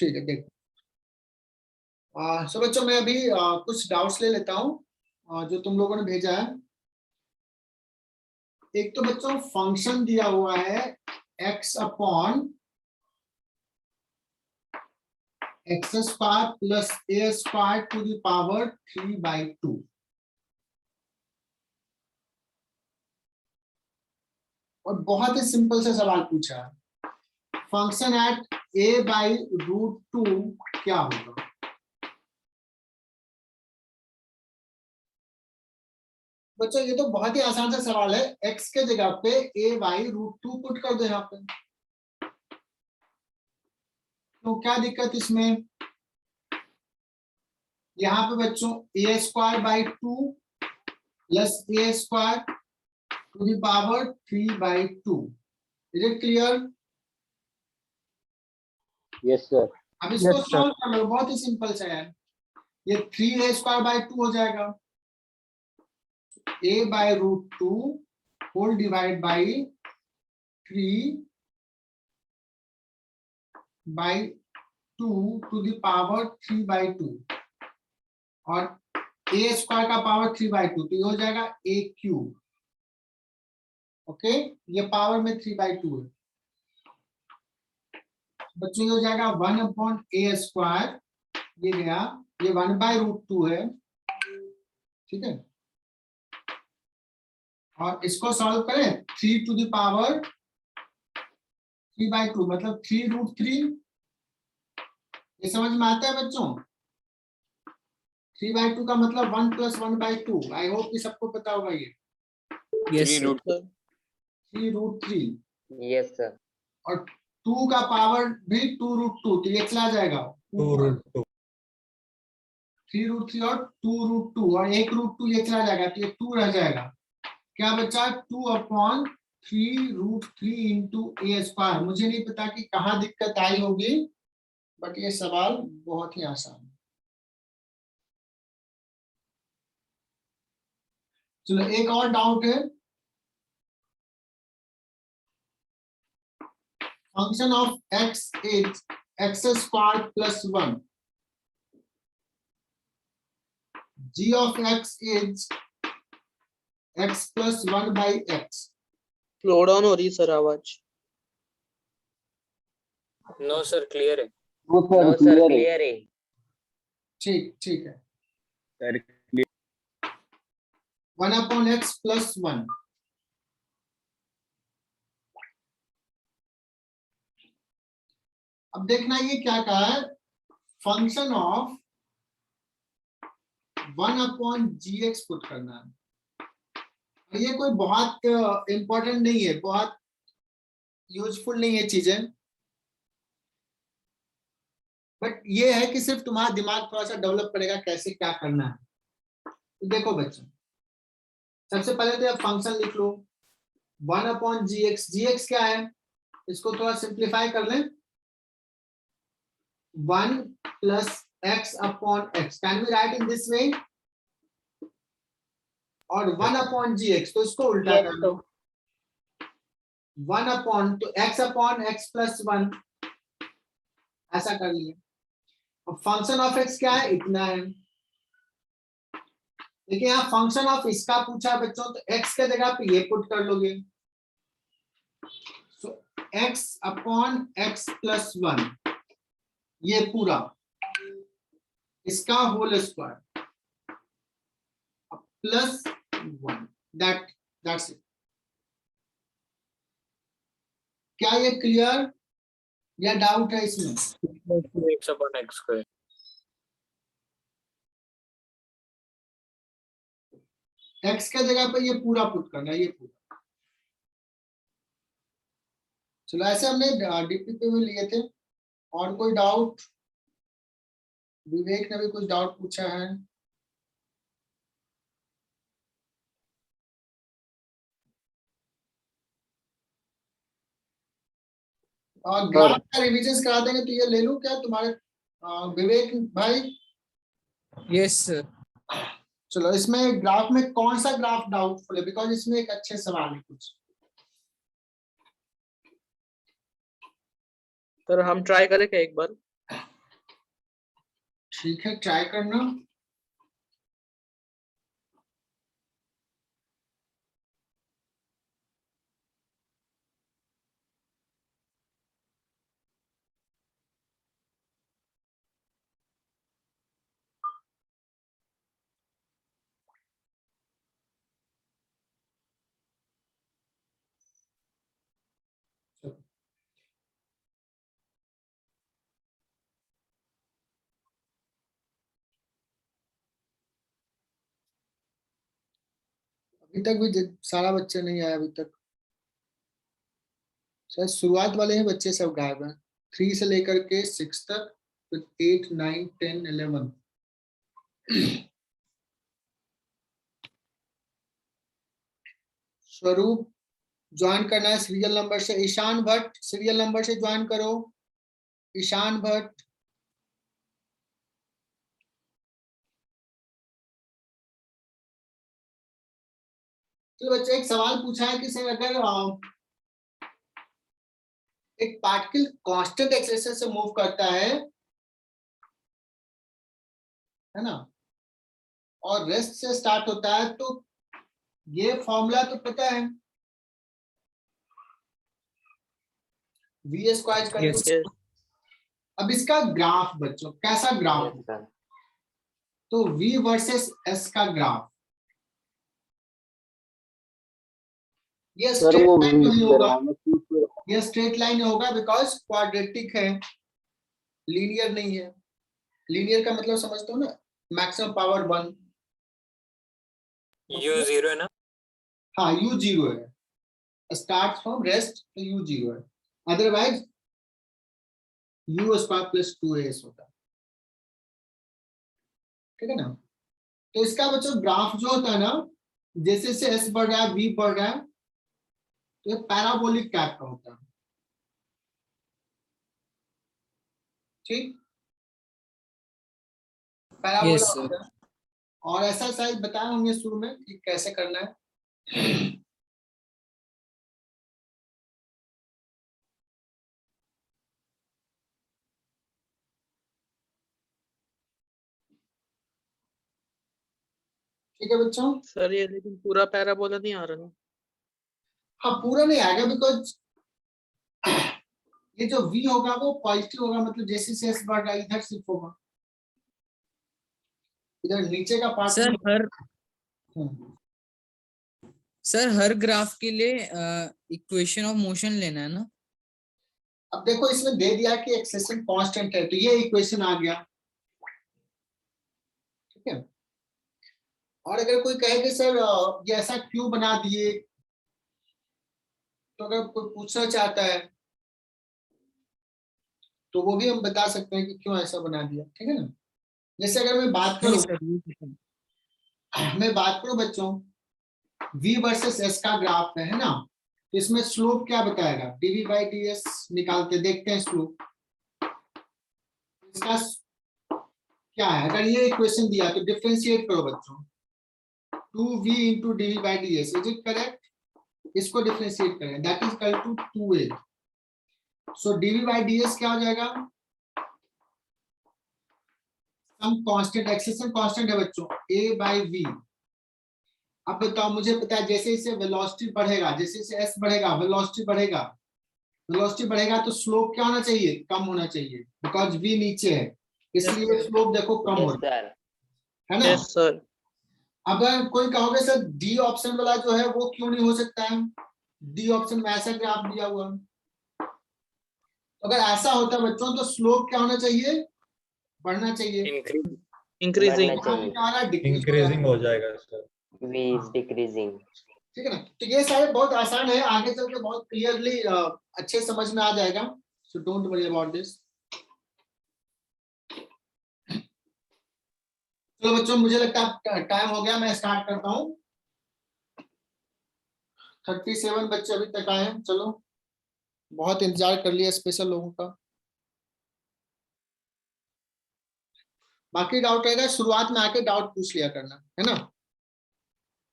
ठीक है, देखो सो बच्चों मैं अभी कुछ डाउट्स ले लेता हूँ जो तुम लोगों ने भेजा है। एक तो बच्चों फंक्शन दिया हुआ है x upon x square plus a square to the power 3/2। और बहुत ही सिंपल से सवाल पूछा है, फंक्शन एट a/√2 क्या होगा। बच्चों ये तो बहुत ही आसान सा सवाल है, x के जगह पे a/√2 पुट कर दो यहाँ पे, तो क्या दिक्कत इसमें। यहाँ पे बच्चों a²/2 plus a² to the power 3/2। Is it clear? Yes sir. अब इसको सॉल्व कर लो, बहुत ही सिंपल सा है। ये 3a²/2 हो जाएगा, a/√2 whole divide by 3/2 to the power 3/2 और a² का पावर 3/2, तो ये हो जाएगा a³। ओके, ये पावर में 3/2 है बच्चों, ये हो जाएगा 1/a², ये गया, ये 1/√2 है, ठीक है। और इसको सॉल्व करें 3 टू द पावर 3/2 मतलब 3√3। ये समझ में आता है बच्चों? 3/2 का मतलब 1 + 1/2। आई होप कि सबको पता होगा ये। Yes sir. 3√3 yes sir. और 2 का पावर भी 2√2, तो ये चला जाएगा 2√2। 3√3 और 2√2 और 1√2 ये चला जाएगा, तो ये 2 रह जाएगा। क्या बचा? 2/3√3 इंटू a²। मुझे नहीं पता कि कहाँ दिक्कत आई होगी, बट ये सवाल बहुत ही आसान है। चलो एक और डाउट है, function of x is x² plus 1, g of x is x plus 1/x। Slow down हो रही है सर आवाज। नो सर, क्लियर है। नो सर क्लियर है। ठीक ठीक है, सर 1/x प्लस 1। अब देखना ये क्या कहा है, फंक्शन ऑफ 1/gx पुट करना है। ये कोई बहुत इंपॉर्टेंट नहीं है, बहुत यूजफुल नहीं है चीजें, बट ये है कि सिर्फ तुम्हारा दिमाग थोड़ा सा डेवलप करेगा कैसे क्या करना है। तो देखो बच्चों, सबसे पहले तो आप फंक्शन लिख लो 1/gx। gx क्या है, इसको थोड़ा सिंप्लीफाई कर लें, 1 + x/x। Can we write in this way? और 1/gx, तो इसको उल्टा कर लो, 1 तो x/x प्लस 1, ऐसा कर लिया। अब फंक्शन ऑफ x क्या है, इतना है। देखिए यहाँ फंक्शन ऑफ इसका पूछा बच्चों, तो x के जगह पे ये पुट कर लोगे, सो x/x प्लस 1, ये पूरा इसका whole square plus 1, that's it. क्या ये क्लियर या डाउट है इसमें? x/x²। x के जगह पे ये पूरा पुट करना है, ये पूरा। चलो ऐसे हमने डीपीपी में लिए थे। और कोई डाउट? विवेक ने भी कुछ डाउट पूछा है। और ग्राफ का रिवीजन करा देंगे, तो ये ले लूं क्या तुम्हारे विवेक भाई? Yes sir. चलो इसमें ग्राफ में कौन सा ग्राफ डाउटफुल है, बिकॉज इसमें एक अच्छे सवाल है कुछ। सर हम ट्राई करें क्या एक बार? ठीक है, ट्राई करना। अभी तक भी सारा बच्चे नहीं आए अभी तक, शायद शुरुआत वाले ही बच्चे सब गायब हैं। 3 से लेकर के 6 तक, फिर 8 9 10 11। स्वरूप ज्वाइन करना है सीरियल नंबर से। ईशान भट्ट सीरियल नंबर से ज्वाइन करो। ईशान भट्ट। तो बच्चे एक सवाल पूछा है कि सर अगर एक पार्टिकल कांस्टेंट एक्सेलरेशन से मूव करता है ना, और रेस्ट से स्टार्ट होता है, तो ये फॉर्मूला तो पता है, वी स्क्वायर का। Yes. Yes. अब इसका ग्राफ बच्चों कैसा ग्राफ, Yes, sir. तो v वर्सेस s का ग्राफ, ये सर स्ट्रेट वो लाइन नहीं होगा, -2 ये स्ट्रेट लाइन होगा बिकॉज क्वाड्रेटिक है, लीनियर नहीं है। लीनियर का मतलब समझते हो ना, मैक्सिमम पावर 1। U 0 है ना? हाँ, u 0 है, स्टार्ट फ्रॉम रेस्ट तो u 0 है, otherwise u square plus 2as होता है। ठीक है ना? तो इसका बच्चों ग्राफ जो होता है ना, जैसे से s बढ़ रहा है, v बढ़ रहा है, तो ये पैराबोलिक टाइप का होता है। ठीक, पैराबोला Yes, sir. होता है। और ऐसा शायद बताए होंगे शुरू में कि कैसे करना है। ठीक है बच्चों। सर ये लेकिन पूरा पैराबोला नहीं आ रहा ना। हाँ, पूरा नहीं आएगा बिकॉज ये जो v होगा वो पॉजिटिव होगा, मतलब जैसे से s बढ़ रहा है इधर शिफ्ट होगा, इधर नीचे का पार्ट। सर हर ग्राफ के लिए इक्वेशन ऑफ मोशन लेना है ना? अब देखो इसमें दे दिया कि एक्सेशन कांस्टेंट है, तो ये इक्वेशन आ गया। ठीक है, और अगर कोई कहे कि सर ये ऐसा क्यों बना दिए, तो अगर कोई पूछना चाहता है तो वो भी हम बता सकते हैं कि क्यों ऐसा बना दिया। ठीक है ना? जैसे अगर मैं बात नहीं करूं, सर, ये पता मैं बात करूं बच्चों, v वर्सेस s का ग्राफ है ना, तो इसमें स्लोप क्या बताएगा, dv बाई ds निकालते देखते हैं स्लोप इसका क्या है। अगर ये इक्वेशन दिया तो डिफरेंशिएट करो बच्चों, 2v into dv by ds, is it correct? इसको डिफरेंशिएट करें, that is equal to 2a। So dv by ds क्या हो जाएगा, सम कांस्टेंट, एक्सेशन कांस्टेंट है बच्चों, a बाई v। अब बताओ, मुझे पता है जैसे जैसे वेलोसिटी बढ़ेगा, जैसे जैसे s बढ़ेगा वेलोसिटी बढ़ेगा, वेलोसिटी बढ़ेगा तो स्लोप क्या होना चाहिए, कम होना चाहिए, बिकॉज v नीचे है, इसलिए स्लोप देखो कम हो Yes, रहा sir. है ना। Yes sir. अगर कोई कहोगे सर डी ऑप्शन वाला जो है वो क्यों नहीं हो सकता है, डी ऑप्शन में ऐसा ग्राफ दिया हुआ है। तो अगर ऐसा होता बच्चों तो स्लोप क्या होना चाहिए, बढ़ना चाहिए। Increase. इंक्रीजिंग। बढ़ना चाहिए। क्या आ रहा है, डिक्रीज इंक्रीजिंग हो जाएगा सर। V is decreasing. ठीक है ना। तो ये सारे बहुत आसान है, आगे चल के बहुत क्लियरली अच्छे समझ में आ जाएगा, so don't worry about this. चलो बच्चों, मुझे लगता है टाइम हो गया, मैं स्टार्ट करता हूँ। 37 बच्चे अभी तक आए हैं, चलो बहुत इंतजार कर लिया स्पेशल लोगों का। बाकी डाउट रहेगा शुरुआत में आके डाउट पूछ लिया करना, है ना।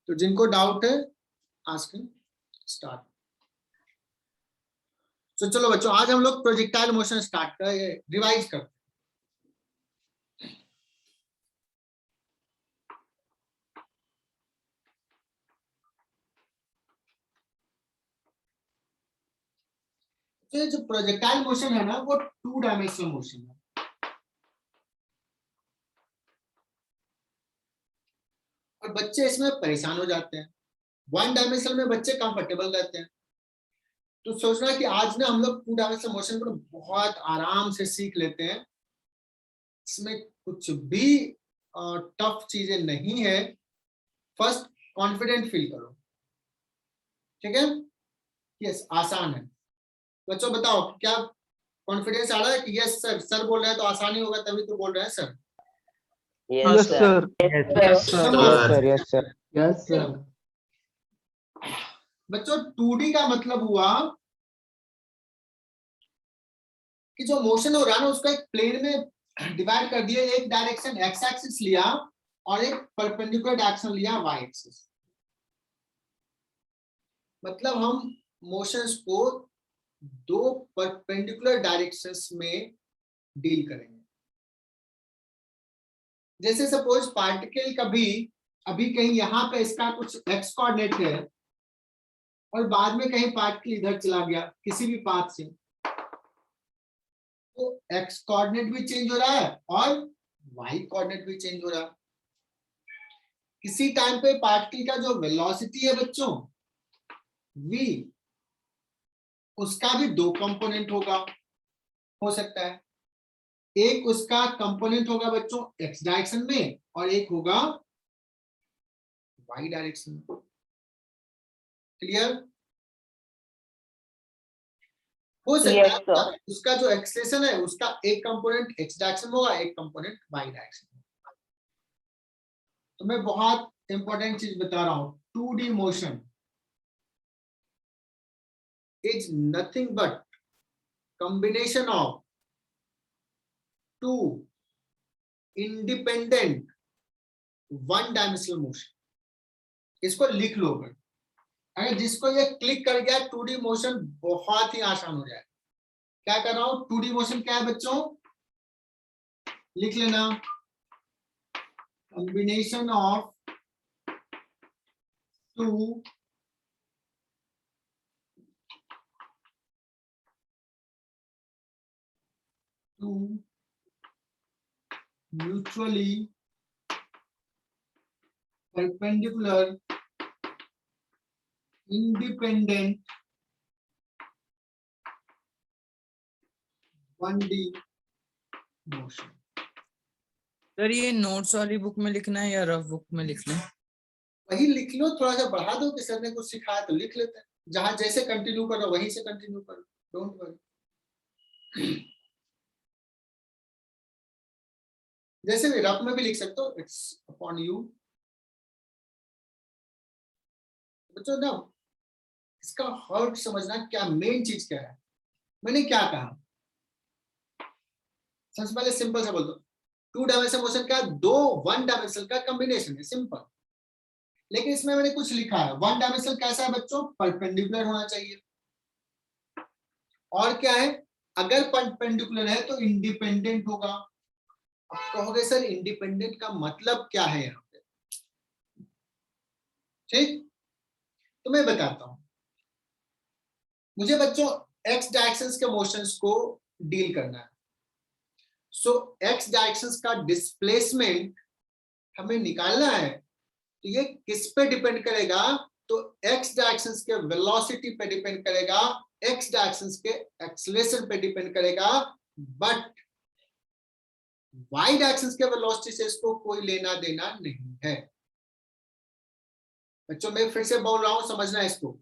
तो जिनको डाउट है आस्क स्टार्ट। तो चलो बच्चों, आज हम लोग प्रोजेक्टाइल मोशन स्टार्ट कर रिवाइज करते हैं। तो ये जो प्रोजेक्टाइल मोशन है ना, वो 2 डायमेंशनल मोशन है। और बच्चे इसमें परेशान हो जाते हैं। 1 डायमेंशनल में बच्चे कंफर्टेबल रहते हैं। तो सोचना कि आज ना हम लोग 2 डायमेंशनल मोशन को बहुत आराम से सीख लेते हैं। इसमें कुछ भी टफ चीजें नहीं है। फर्स्ट कॉन्फिडेंट फील करो, ठीक है? यस, आसान है। बच्चों बताओ, क्या कॉन्फिडेंस आ रहा है कि यस सर, सर बोल रहे हैं तो आसानी होगा, तभी तो बोल रहे हैं sir. Yes, sir. Yes, sir. Yes, sir. Yes, sir. बच्चों 2D का मतलब हुआ कि जो मोशन हो रहा है ना, उसको एक प्लेन में डिवाइड कर दिया। एक डायरेक्शन एक्स एक्सिस लिया और एक परपेंडिकुलर डायरेक्शन लिया वाई एक्सिस। मतलब हम मोशंस को 2 परपेंडिकुलर डायरेक्शंस में डील करेंगे। जैसे सपोज पार्टिकल कभी अभी कहीं यहाँ पे इसका कुछ एक्स कोऑर्डिनेट है और बाद में कहीं पार्टिकल इधर चला गया किसी भी पाथ से, तो एक्स कोऑर्डिनेट भी चेंज हो रहा है और वाई कोऑर्डिनेट भी चेंज हो रहा है। किसी टाइम पे पार्टिकल का जो वेलोसिटी है बच्चों v, उसका भी 2 कंपोनेंट होगा, हो सकता है। एक उसका कंपोनेंट होगा बच्चों x डायरेक्शन में और एक होगा y डायरेक्शन में। क्लियर? हो सकता है उसका जो एक्सेलेरेशन है उसका एक कंपोनेंट x डायरेक्शन में होगा, एक कंपोनेंट y डायरेक्शन में। तो मैं बहुत इंपॉर्टेंट चीज बता रहा हूं, 2D motion is nothing but combination of 2 independent 1 dimensional motion। इसको लिख लो। अगर जिसको ये क्लिक कर गया 2D मोशन बहुत ही आसान हो जाएगा। क्या कर रहा हूं? 2D मोशन क्या है बच्चों? लिख लेना, combination of 2 mutually perpendicular independent 1D motion। Sir ये नोट्स वाली बुक में लिखना है या रफ बुक में लिखना है? वही लिख लो, थोड़ा सा बढ़ा दो कि सर ने कुछ सिखाया तो लिख लेते हैं। जहां जैसे कंटिन्यू करो वहीं से कंटिन्यू करो, डोंट वरी। जैसे भी रफ में भी लिख सकते हो, इट्स अपॉन यू। बच्चों ना इसका हर्ट समझना, क्या मेन चीज क्या है। मैंने क्या कहा? सबसे पहले सिंपल सा बोल दो, 2 डायमेंशनल मोशन का 2 1 डायमेंशनल का कॉम्बिनेशन है, सिंपल। लेकिन इसमें मैंने कुछ लिखा है। 1 डायमेंशनल कैसा है बच्चों? परपेंडिकुलर होना चाहिए। और क्या है? अगर परपेंडिकुलर है तो इंडिपेंडेंट होगा। अब कहोगे सर इंडिपेंडेंट का मतलब क्या है यहाँ पे? ठीक, तो मैं बताता हूं। मुझे बच्चों एक्स डायरेक्शंस के मोशंस को डील करना है। सो एक्स डायरेक्शंस का डिस्प्लेसमेंट हमें निकालना है। तो ये किस पे डिपेंड करेगा? तो एक्स डायरेक्शंस के वेलोसिटी पे डिपेंड करेगा, एक्स डायरेक्शंस के एक्सेलरेशन पे डिपेंड करेगा। बट वाई डायरेक्शंस के वेलोसिटी से इसको कोई लेना देना नहीं है। बच्चों मैं फिर से बोल रहा हूं, समझना है इसको।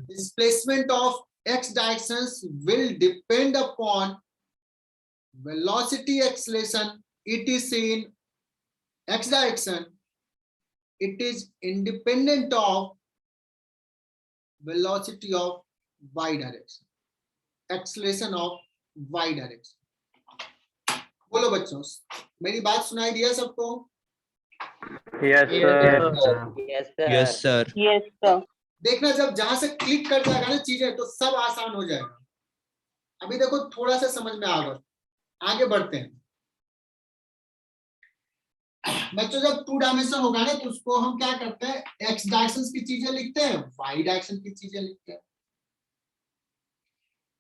Displacement of x directions will depend upon velocity acceleration. It is in x direction. It is independent of velocity of y direction, acceleration of y direction. बोलो बच्चों, मेरी बात सुनाई दिया सबको? Yes, Yes, sir. Yes, sir. Yes, sir. देखना जब जहां से क्लिक कर जाएगा ना चीजें, तो सब आसान हो जाएगा। अभी देखो थोड़ा सा समझ में आ गया, आगे बढ़ते हैं। बच्चों जब 2 डायमेंशन होगा ना, तो उसको हम क्या करते हैं? एक्स डायरेक्शन की चीजें लिखते हैं, वाई डायरेक्शन की चीजें लिखते हैं।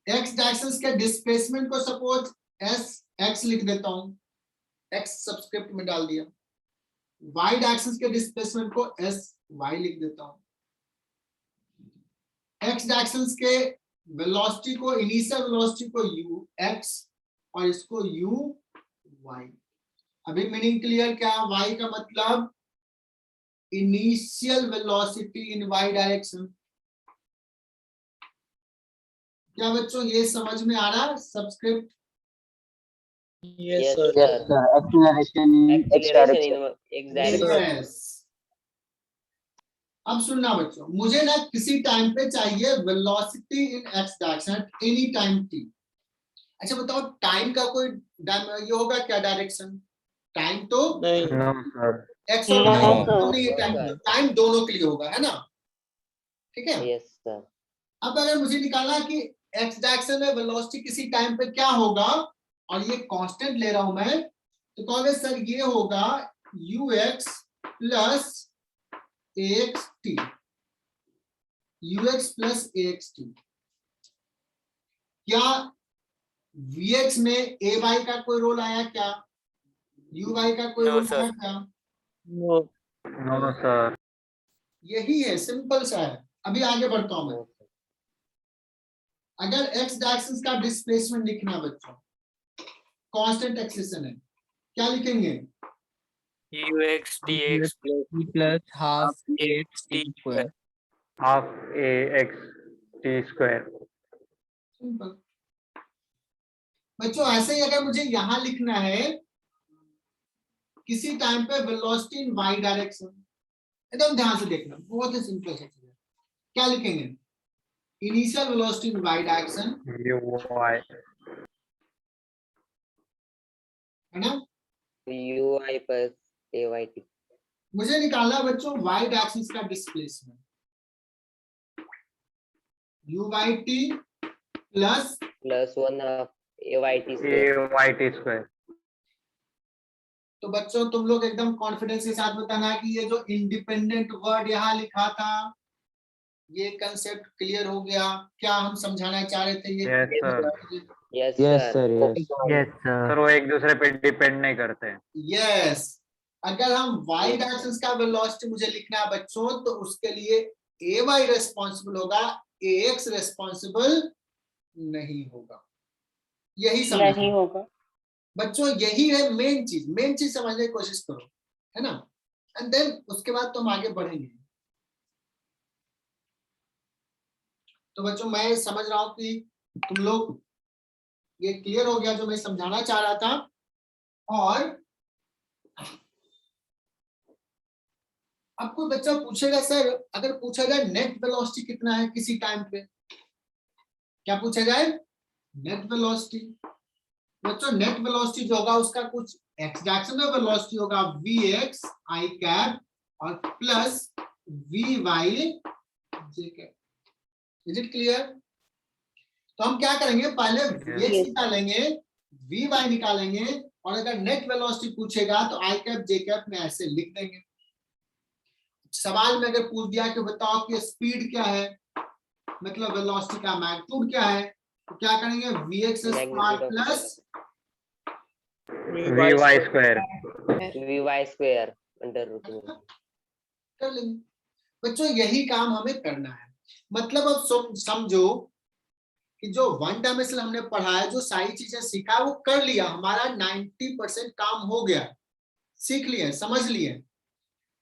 एक्स डायरेक्शंस के डिस्प्लेसमेंट को सपोज एस एक्स लिख देता हूं, एक्स सबस्क्रिप्ट में डाल दिया। वाई डायरेक्शंस के डिस्प्लेसमेंट को एस वाई लिख देता हूं। एक्स डायरेक्शंस के वेलोसिटी को, इनिशियल वेलोसिटी को यू एक्स और इसको यू वाई। अभी मीनिंग क्लियर क्या? वाई का मतलब initial velocity in Y direction. क्या बच्चों ये समझ में आ रहा? Subscript Yes, Yes, sir. sir. Acceleration in X Acceleration direction. in X direction. Yes. अब सुनना बच्चों, मुझे ना किसी टाइम पे चाहिए velocity in x direction at any time T. अच्छा बताओ, टाइम का कोई ये होगा क्या डायरेक्शन? टाइम तो नहीं, No, sir. एक्स और No, वाई sir. तो नहीं है, No, टाइम दोनों के लिए होगा, है ना? ठीक है। Yes, sir. अब अगर मुझे निकालना कि एक्स डायरेक्शन में वेलोसिटी किसी टाइम पे क्या होगा और ये कांस्टेंट ले रहा हूं मैं, तो कहोगे सर ये होगा ux plus ax t, ux plus ax t। क्या vx में ay का कोई रोल आया क्या? uy का कोई No, रोल sir. आया क्या? no. No, sir. यही है, सिंपल सा है। अभी आगे बढ़ता हूं मैं। No, sir. अगर x डायरेक्शन का डिस्प्लेसमेंट लिखना बच्चों, कांस्टेंट एक्सेशन है, क्या लिखेंगे? Ux dx T plus half ax t square. half ax t square. Simple. बच्चों ऐसे ही अगर मुझे यहां लिखना है किसी टाइम पे वेलोसिटी इन वाई डायरेक्शन, एकदम ध्यान से देखना, बहुत ही सिंपल सा चीज है। क्या लिखेंगे? Initial velocity in Y direction, Uy. है ना? Ui plus Ayt. मुझे निकालना है बच्चों वाई डायरेक्शन का displacement, u y t plus Plus 1 half Ayt square. Ayt square. तो बच्चों तुम लोग एकदम कॉन्फिडेंस के साथ बताना कि ये जो इंडिपेंडेंट वर्ड यहाँ लिखा था, ये कंसेप्ट क्लियर हो गया? क्या हम समझाना चाह रहे थे ये? Yes, sir. Yes, Yes, sir. Yes, sir. Sir वो एक दूसरे पे डिपेंड नहीं करते हैं। यस। अगर हम वाई डायरेक्शन का वेलोसिटी मुझे लिखना है बच्चों, तो उसके लिए ए वाई रेस्पॉन्सिबल होगा, ए एक्स रेस्पॉन्सिबल नहीं होगा। यही समझ नहीं होगा बच्चों, यही है मेन चीज। मेन चीज समझने की कोशिश करो, है ना? एंड देन उसके बाद तुम आगे बढ़ेंगे। तो बच्चों मैं समझ रहा हूं कि तुम लोग ये क्लियर हो गया जो मैं समझाना चाह रहा था। और अब कोई बच्चा पूछेगा सर, अगर पूछा जाए नेट वेलोसिटी कितना है किसी टाइम पे, क्या पूछा जाए? Net velocity. बच्चों नेट वेलोसिटी जो होगा उसका कुछ एक्स डायरेक्शन में वेलोसिटी होगा vx i कैप और plus vy j cap. Is it clear? तो हम क्या करेंगे, पहले vx निकालेंगे, vy निकालेंगे, और अगर नेट वेलोसिटी पूछेगा तो i कैप j कैप में ऐसे लिख देंगे। सवाल में अगर पूछ दिया कि बताओ कि स्पीड क्या है, मतलब वेलोसिटी का मैग्नीट्यूड क्या है, तो क्या करेंगे? vx square plus Vy square. Vy square under root mean. कर लेंगे। बच्चों यही काम हमें करना है। मतलब अब समझो कि जो वन डायमेंशनल हमने पढ़ा है, जो सारी चीजें सीखा वो कर लिया, हमारा 90% काम हो गया, सीख लिए, समझ लिए।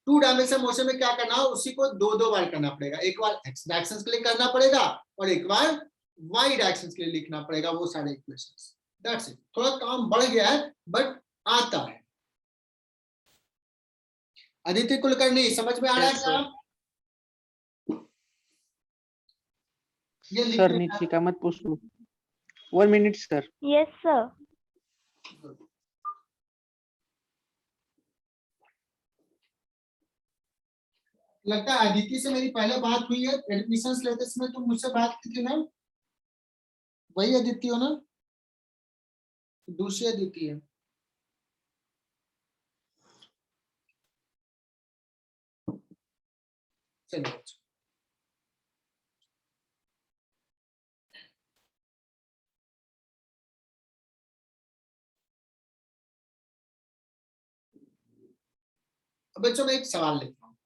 टू डायमेंशनल मोशन में क्या करना है, उसी को दो दो बार करना पड़ेगा। एक बार एक्स डायरेक्शन के लिए करना पड़ेगा और एक बार वाई डायरेक्शन के लिए लिखना पड़ेगा वो सारे इक्वेशंस। That's it. थोड़ा काम बढ़ गया है बट आता है। अदिति कुलकर्णी समझ में आ रहा है Yes, क्या? sir. ये सर लिखने नीचे का मत पूछो। 1 minute सर। Yes, sir. लगता है अदिति से मेरी पहले बात हुई है एडमिशंस लेते समय, तुम मुझसे बात की थी ना? वही अदिति हो ना? दूसरी अदिति है? चलो अब बच्चों मैं एक सवाल लिखता हूँ,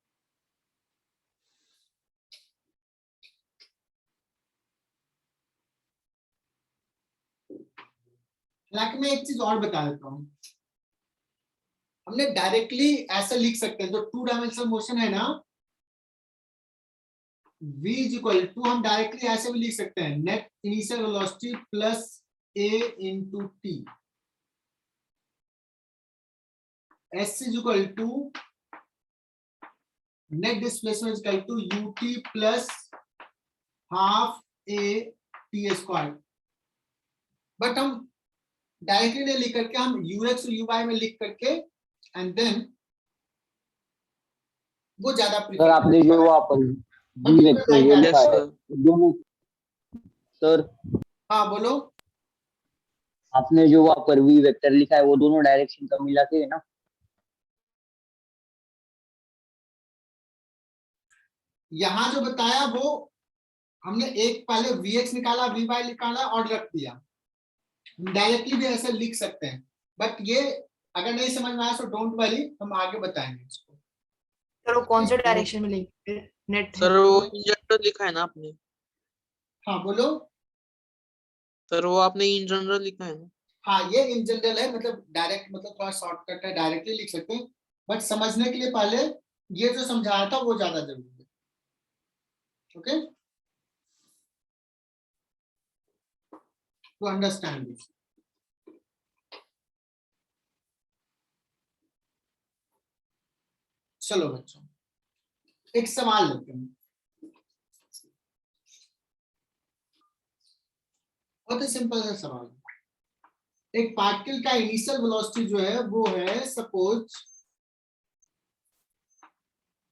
हालांकि मैं एक चीज और बता देता हूँ, हमने डायरेक्टली ऐसा लिख सकते हैं, जो 2 डायमेंशनल मोशन है ना, v इज इक्वल टू, हम डायरेक्टली ऐसे भी लिख सकते हैं, net initial velocity plus a into t, s is equal to net displacement is equal to ut plus half a t square. But हम डायरेक्टली नहीं लिख करके, हम ux और uy में लिख करके एंड देन वो ज्यादा सर आपने जो वहाँ पर v वेक्टर वो लिखा है दोनों, सर हाँ बोलो। आपने जो वहाँ पर v वेक्टर लिखा है वो दोनों डायरेक्शन का मिला के है ना? यहाँ जो बताया वो हमने एक पहले vx निकाला, vy निकाला और रख दिया, डायरेक्टली भी ऐसे लिख सकते हैं, बट ये अगर नहीं समझ में आया तो डोंट वरी, हम आगे बताएंगे इसको। सर वो कौन से डायरेक्शन में लिंक नेट? सर वो इन जनरल लिखा है ना आपने? हाँ बोलो। सर वो आपने इन जनरल लिखा है ना? हाँ ये इन जनरल है, मतलब डायरेक्ट, मतलब थोड़ा शॉर्टकट है, डायरेक्टली लिख सकते हैं, बट समझने के लिए पहले ये जो समझाया था वो ज्यादा जरूरी है। Okay, to understand this. चलो बच्चों एक सवाल लेते हैं, बहुत ही सिंपल सा सवाल। एक पार्टिकल का इनिशियल वेलोसिटी जो है वो है suppose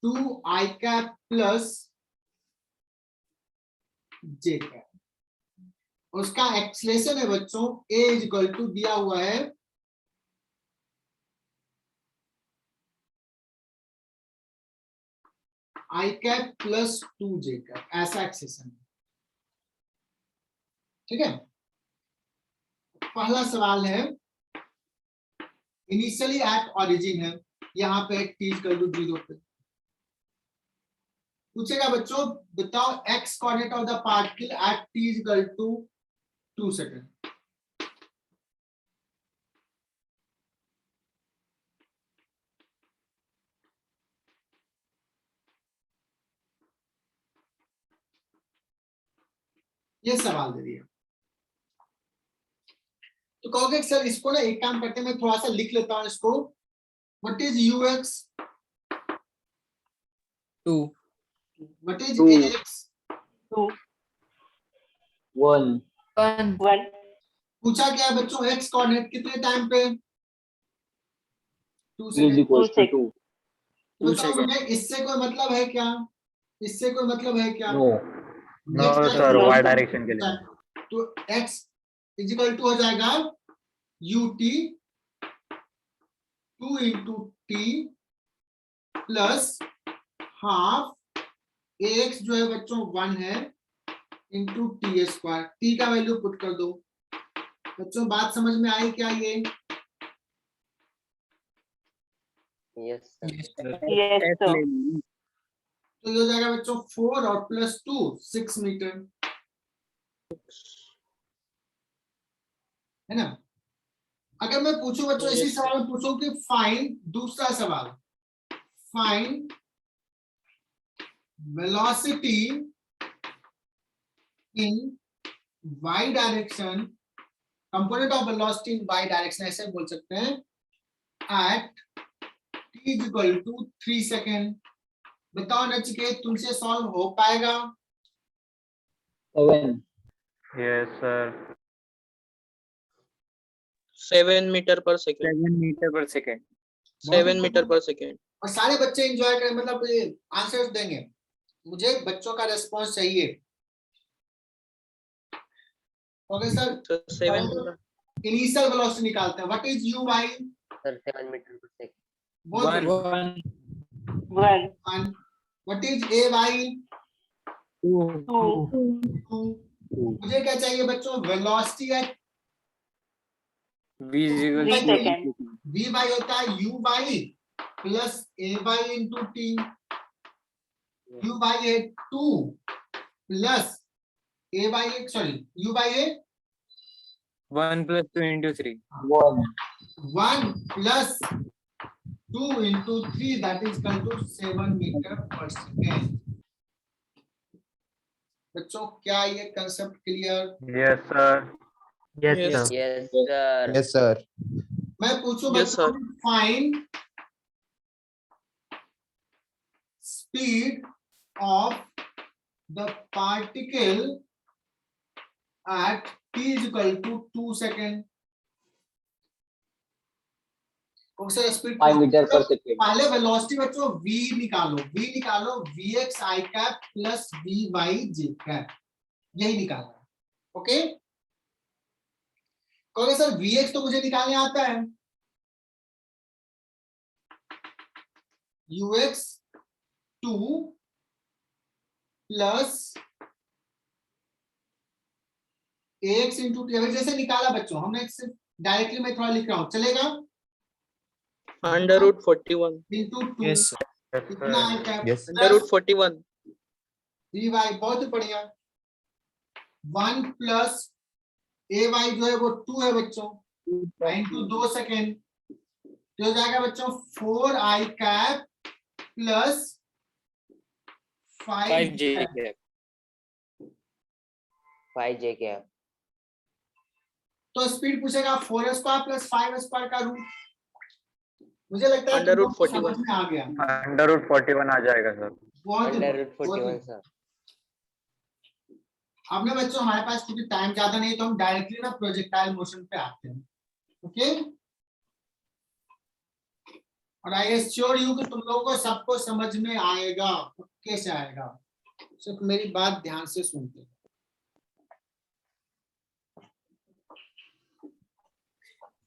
2i cap plus j cap, उसका एक्सेलरेशन है बच्चों a इज इक्वल टू दिया हुआ है i cap plus 2j cap, ऐसा एक्सेलरेशन है। ठीक है, पहला सवाल है, इनिशियली एट ऑरिजिन है, यहाँ पे t इक्वल टू 0 पे पूछेगा बच्चों, बताओ x coordinate of the particle at t equal to 2 second. ये सवाल दे दिया, तो कहोगे सर इसको ना एक काम करते हैं, मैं थोड़ा सा लिख लेता हूं इसको। What is ux, 2, what is 2, ax, 1, पूछा क्या है बच्चों, x कोऑर्डिनेट कितने टाइम पे, 2 is सेकेंड। equals to 2. तो बताओ मुझे इससे कोई मतलब है क्या, इससे कोई मतलब है क्या? No no sir, y direction के लिए। तो x इज इक्वल टू हो जाएगा ut 2 into T plus half ax जो है बच्चों 1 है इंटू टी स्क्वायर, टी का वैल्यू पुट कर दो। बच्चों बात समझ में आई क्या ये? Yes sir. तो ये हो जाएगा बच्चों 4 और प्लस 2 6 मीटर, है ना। अगर मैं पूछूं बच्चों इसी सवाल में पूछूं कि फाइंड, दूसरा सवाल, find velocity in y direction, component of velocity in y direction, ऐसे बोल सकते हैं, at t is equal to 3 second. बताओ नचिकेत तुमसे सॉल्व हो पाएगा? 7, yes sir. 7 metre per second. 7 metre per second. 7 metre per second. और सारे बच्चे एंजॉय करें, मतलब आंसर्स देंगे, मुझे बच्चों का रेस्पॉन्स चाहिए। Okay sir, 7 metre. Initial velocity निकालते हैं, what is u Y? Sir 7 metre per second. बोल 1। What is a y? 2। मुझे क्या चाहिए बच्चों, velocity at v v y होता है you y plus a by into t, u by a 2 plus a by a, sorry u by a 1 + 2 × 3. 1 plus 2 into 3, that is equal to 7 metre per second. बच्चों क्या ये concept clear? Yes, sir. Yes. Yes, sir. Yes, sir. मैं पूछूं Yes, बच्चों, find speed of the particle at t is equal to 2 second. Speed 5 metre per second. पहले velocity बच्चों v निकालो vx i cap plus vy j cap, यही निकालना है। Okay, कहोगे सर vx तो मुझे निकालने आता है, ux 2 plus ax into T, अभी जैसे निकाला बच्चों हमने, सिर्फ डायरेक्टली मैं थोड़ा लिख रहा हूं, चलेगा? √41. Into 2 Yes, sir. कितना i कैप Yes. √41. dy, बहुत ही बढ़िया। 1 प्लस ए वाई जो है वो 2 है बच्चों, इंटू 2 सेकेंड, तो हो जाएगा बच्चों 4 i cap plus 5 5j cap. cap. 5j cap. तो स्पीड पूछेगा 4² प्लस 5² का रूट, मुझे लगता है Under root तुमको समझ 41 में आ गया। √41 आ जाएगा सर। बहुत ही √41, sir. अब ना बच्चों हमारे पास क्योंकि टाइम ज्यादा नहीं है तो हम डायरेक्टली ना प्रोजेक्टाइल मोशन पे आते हैं। ओके, और आई एश्योर यू कि तुम लोगों को सबको समझ में आएगा, पक्के से आएगा, सिर्फ मेरी बात ध्यान से सुनते।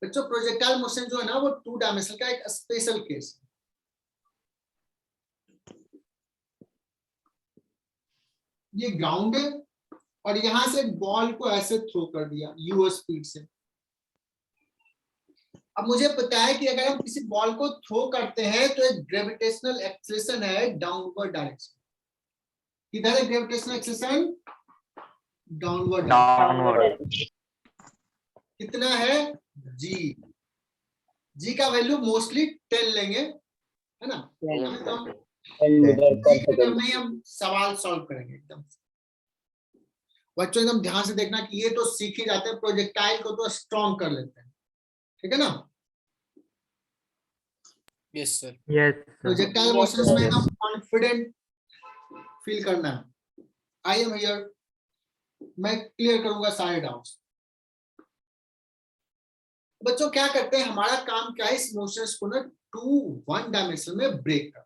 बच्चों प्रोजेक्टाइल मोशन जो है ना वो 2 डायमेंशनल का एक स्पेशल केस है। ये ग्राउंड है और यहां से बॉल को ऐसे थ्रो कर दिया यू स्पीड से। अब मुझे पता है कि अगर हम किसी बॉल को थ्रो करते हैं तो एक ग्रेविटेशनल एक्सेलरेशन है डाउनवर्ड डायरेक्शन। किधर है ग्रेविटेशनल एक्सेलरेशन? डाउनवर्ड। कितना है? जी। जी का वैल्यू मोस्टली 10 लेंगे, है ना? एकदम 10 मीटर पर सेकेंड। नहीं, हम सवाल सॉल्व करेंगे एकदम। बच्चों एकदम ध्यान से देखना कि ये तो सीख ही जाते हैं, प्रोजेक्टाइल को तो स्ट्रॉन्ग कर लेते हैं, ठीक है ना? Yes, sir. Yes. Projectile motions में एकदम कॉन्फिडेंट फील करना है। आई एम हियर, मैं क्लियर करूंगा सारे डाउट्स। बच्चों क्या करते हैं, हमारा काम क्या है, इस मोशंस को ना 1 डायमेंशन में ब्रेक कर।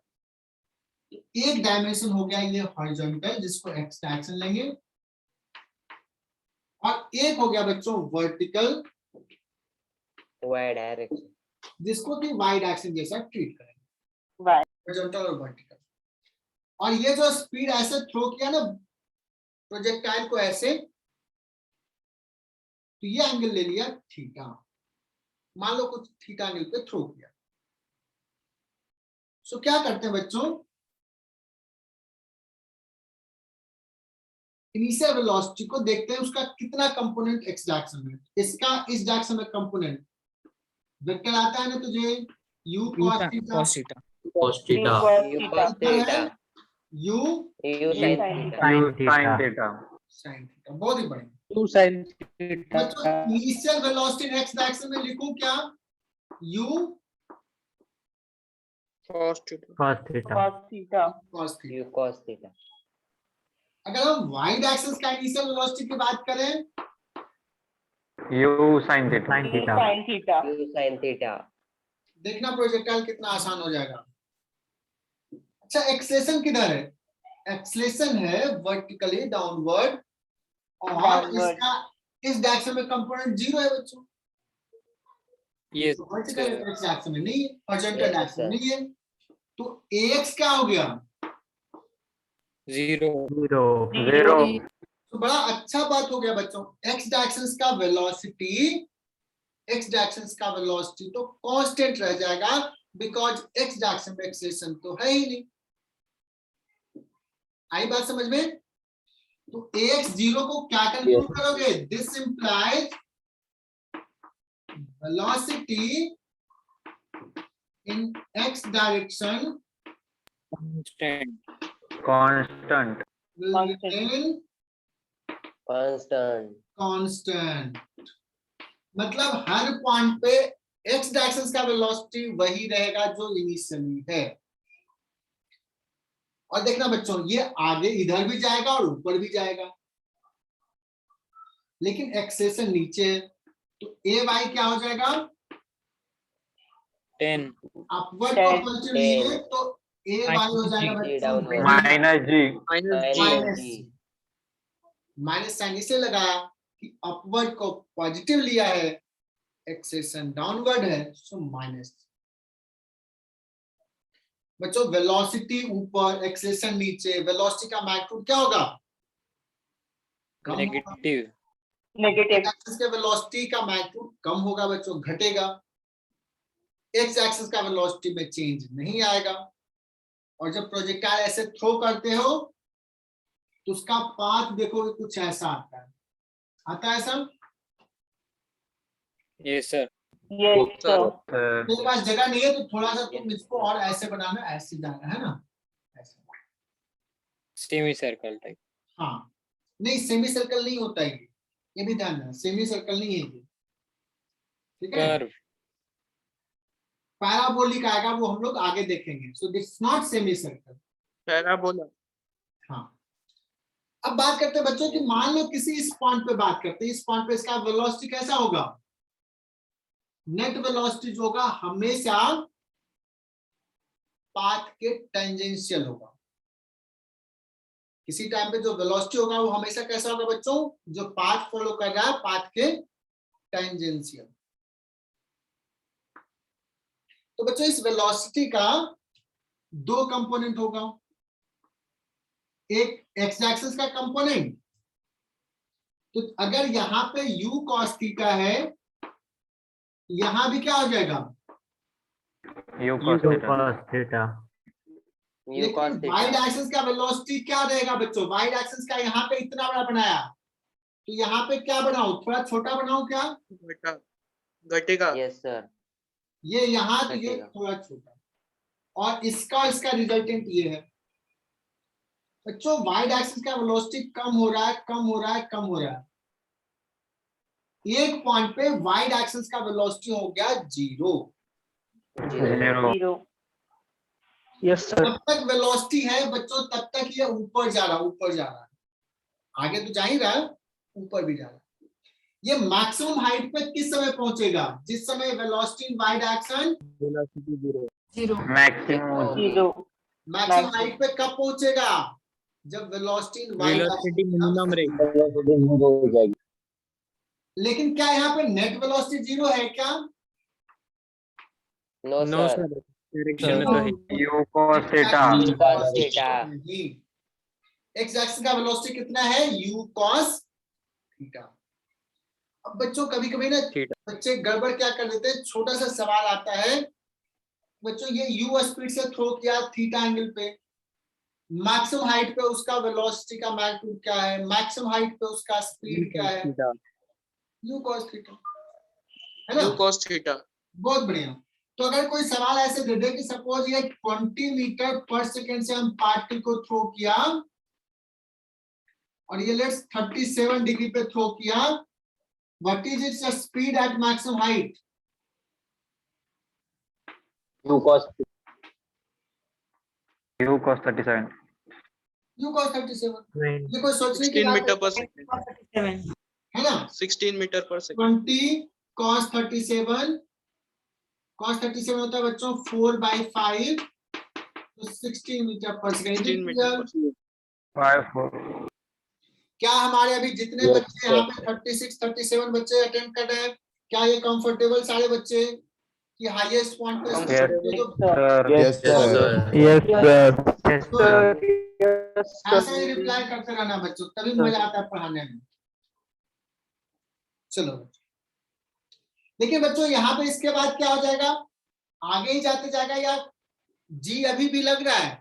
एक डायमेंशन हो गया ये हॉरिजॉन्टल जिसको एक्स डायरेक्शन लेंगे, और एक हो गया बच्चों वर्टिकल Y direction. जिसको कि वाई डायरेक्शन जैसा ट्रीट करेंगे, हॉरिजॉन्टल और वर्टिकल। और ये जो स्पीड ऐसे थ्रो किया ना प्रोजेक्टाइल को ऐसे, तो ये एंगल ले लिया थीटा, मान लो कुछ थीटा एंगल पे थ्रो किया। सो क्या करते हैं बच्चों, इनिशियल वेलोसिटी को देखते हैं उसका कितना कंपोनेंट एक्स डायरेक्शन में, इसका इस डायरेक्शन में कंपोनेंट वेक्टर आता है ना तुझे, u cos theta, Cos theta. Cos theta. U cos theta. u U sin theta. Sin theta. sin theta. बहुत ही बढ़िया। 2 sin theta. बच्चों इनिशियल वेलोसिटी एक्स डायरेक्शन में लिखूं क्या, u Cos theta. Cos theta. cos theta. U cos theta. अगर हम y direction का initial velocity की बात करें, U sin theta. U sin theta. देखना प्रोजेक्टाइल कितना आसान हो जाएगा। अच्छा एक्सेलेरेशन किधर है? एक्सेलेरेशन है वर्टिकली डाउनवर्ड, और इसका इस डायरेक्शन में कंपोनेंट 0 है बच्चों। Yes, vertical sir. डायरेक्शन में नहीं है, हॉरिजॉन्टल Yes, डायरेक्शन sir. में नहीं है, तो ax क्या हो गया? 0. 0. तो बड़ा अच्छा बात हो गया बच्चों, x डायरेक्शन का वेलोसिटी तो कांस्टेंट रह जाएगा, बिकॉज एक्स डायरेक्शन में एक्सेलरेशन तो है ही नहीं। आई बात समझ में? तो ax 0 को क्या कंक्लूड Yes. करोगे? This implies velocity in x direction constant constant will remain constant, constant। मतलब हर पॉइंट पे x डायरेक्शन का वेलोसिटी वही रहेगा जो इनिशियली है। और देखना बच्चों, ये आगे इधर भी जाएगा और ऊपर भी जाएगा, लेकिन एक्सेलेरेशन नीचे है, तो ए वाई क्या हो जाएगा? 10 अपवर्ड प्रोपोर्शनल लिए तो ए वाई हो जाएगा G बच्चों downward, माइनस जी माइनस जी minus G, माइनस साइन इसलिए लगाया कि अपवर्ड को पॉजिटिव लिया है, एक्सेलेरेशन डाउनवर्ड है, सो माइनस। बच्चों वेलोसिटी ऊपर, एक्सेलेरेशन नीचे, वेलोसिटी का मैग्नीट्यूड क्या होगा? कम होगा। negative एक्सिस के वेलोसिटी का मैग्नीट्यूड कम होगा बच्चों, घटेगा। एक्स एक्सिस का वेलोसिटी में चेंज नहीं आएगा। और जब प्रोजेक्टाइल ऐसे थ्रो करते हो तो उसका पाथ देखोगे कुछ ऐसा आता है। आता है सर? yes sir सर मेरे पास जगह नहीं है तो थोड़ा सा तुम इसको और ऐसे बनाना, ऐसे जाना है ना, ऐसे। semi circle type हाँ, नहीं सेमी सर्कल नहीं होता है ये भी ध्यान देना, सेमी सर्कल नहीं है ये, ठीक है? curve पैराबोलिक आएगा, वो हम लोग आगे देखेंगे। So this not semi circle. Parabola हाँ, अब बात करते हैं बच्चों कि मान लो किसी इस पॉइंट पे बात करते हैं, इस पॉइंट पे इसका वेलोसिटी कैसा होगा? नेट वेलोसिटी जो होगा हमेशा पाथ के टेंजेंशियल होगा। किसी टाइम पे जो वेलोसिटी होगा वो हमेशा कैसा होगा बच्चों? जो पाथ फॉलो कर रहा है पाथ के टेंजेंशियल। तो बच्चों इस वेलोसिटी का दो कंपोनेंट होगा, एक एक्स एक्सिस का कंपोनेंट। तो अगर यहाँ पे u cos थीटा है, यहां भी क्या हो जाएगा? You cos theta U cos लेकिन वाइड theta, एक्सिस का वेलोसिटी क्या रहेगा बच्चों? वाइड एक्सिस का यहाँ पे इतना बड़ा बनाया, तो यहाँ पे क्या बनाऊं? थोड़ा छोटा बनाऊं क्या? घटा घटेगा। yes sir, ये यहाँ तो ये घटेगा। थोड़ा छोटा, और इसका इसका रिजल्टेंट ये है बच्चों। वाइड एक्सिस का वेलोसिटी कम हो रहा है, कम हो रहा है, कम हो रहा है। एक पॉइंट पे वाइड एक्सिस का वेलोसिटी हो गया 0। जीरो yes sir जब तक वेलोसिटी है बच्चों तब तक ये ऊपर जा रहा है, ऊपर जा रहा है, आगे तो जा ही रहा है, ऊपर भी जा रहा है। ये मैक्सिमम हाइट पे किस समय पहुंचेगा? जिस समय वेलोसिटी इन wide action velocity 0 0 maximum maximum height पे कब पहुंचेगा? जब वेलोसिटी इन wide velocity minimum rate Velocity 0 हो जाएगी। लेकिन क्या यहाँ पे नेट वेलोसिटी 0 है क्या? no no sir, sir direction में तो है you cos theta U cos theta, नहीं, एक्स एक्सिस का वेलोसिटी कितना है? u cos theta. अब बच्चों कभी कभी ना थीटा बच्चे गड़बड़ क्या कर देते हैं, छोटा सा सवाल आता है बच्चों, ये u स्पीड से थ्रो किया थीटा एंगल पे, मैक्सिमम हाइट पे उसका वेलोसिटी का मैग्नीट्यूड क्या है, मैक्सिमम हाइट पे उसका स्पीड क्या है? theta u cos थीटा, है ना? U cos theta. बहुत बढ़िया। तो अगर कोई सवाल ऐसे दे दे कि सपोज ये 20 मीटर पर सेकंड से हम पार्टिकल को थ्रो किया और ये लेट्स 37 डिग्री पे थ्रो किया, what is its speed at maximum height? U cos you cos 37 u cos 37। ये कोई सोचने की 16 बात मीटर पर है, सेकंड, है ना? 16 metre per second. 20 cos 37, cos 37 होता है बच्चों 4/5, तो 16 मीटर पर 16 सेकंड। Metre per second. 5 4 क्या हमारे अभी जितने Yes, बच्चे यहाँ पे 36 37 बच्चे अटेंड कर रहे हैं, क्या ये कंफर्टेबल सारे बच्चे कि हाईएस्ट पॉइंट पे Yes, जो Yes, sir. Yes, sir. ऐसा ही रिप्लाई करते रहना बच्चों, तभी मजा आता है पढ़ाने में। चलो देखिए बच्चों, यहाँ पे इसके बाद क्या हो जाएगा? आगे ही जाते जाएगा या जी अभी भी लग रहा है?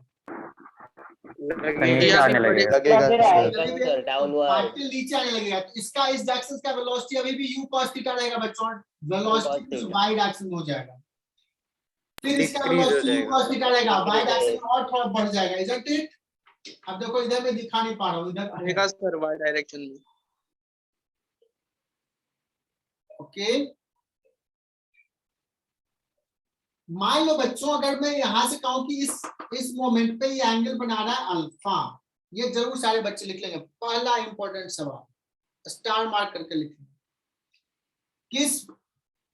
कहीं से आने लगेगा। सर डाउनवर्ड पार्टिकल नीचे आने लगेगा तो इसका इस डायरेक्शन का वेलोसिटी अभी भी u cos थीटा रहेगा बच्चों, वेलोसिटी theta। y डायरेक्शन हो जाएगा। फिर इसका Decrease हो वेलोसिटी u जाएगा। cos थीटा रहेगा, y Decrease डायरेक्शन और थोड़ा बढ़ जाएगा, इजंट इट? अब देखो इधर मैं दिखा नहीं पा रहा हूँ, इधर आएगा सर y डायरेक्शन में। ओके। मान लो बच्चों अगर मैं यहां से कहूं कि इस मोमेंट पे ये एंगल बना रहा है अल्फा, ये जरूर सारे बच्चे लिख लेंगे। पहला इंपॉर्टेंट सवाल स्टार मार्क करके लिखेंगे। किस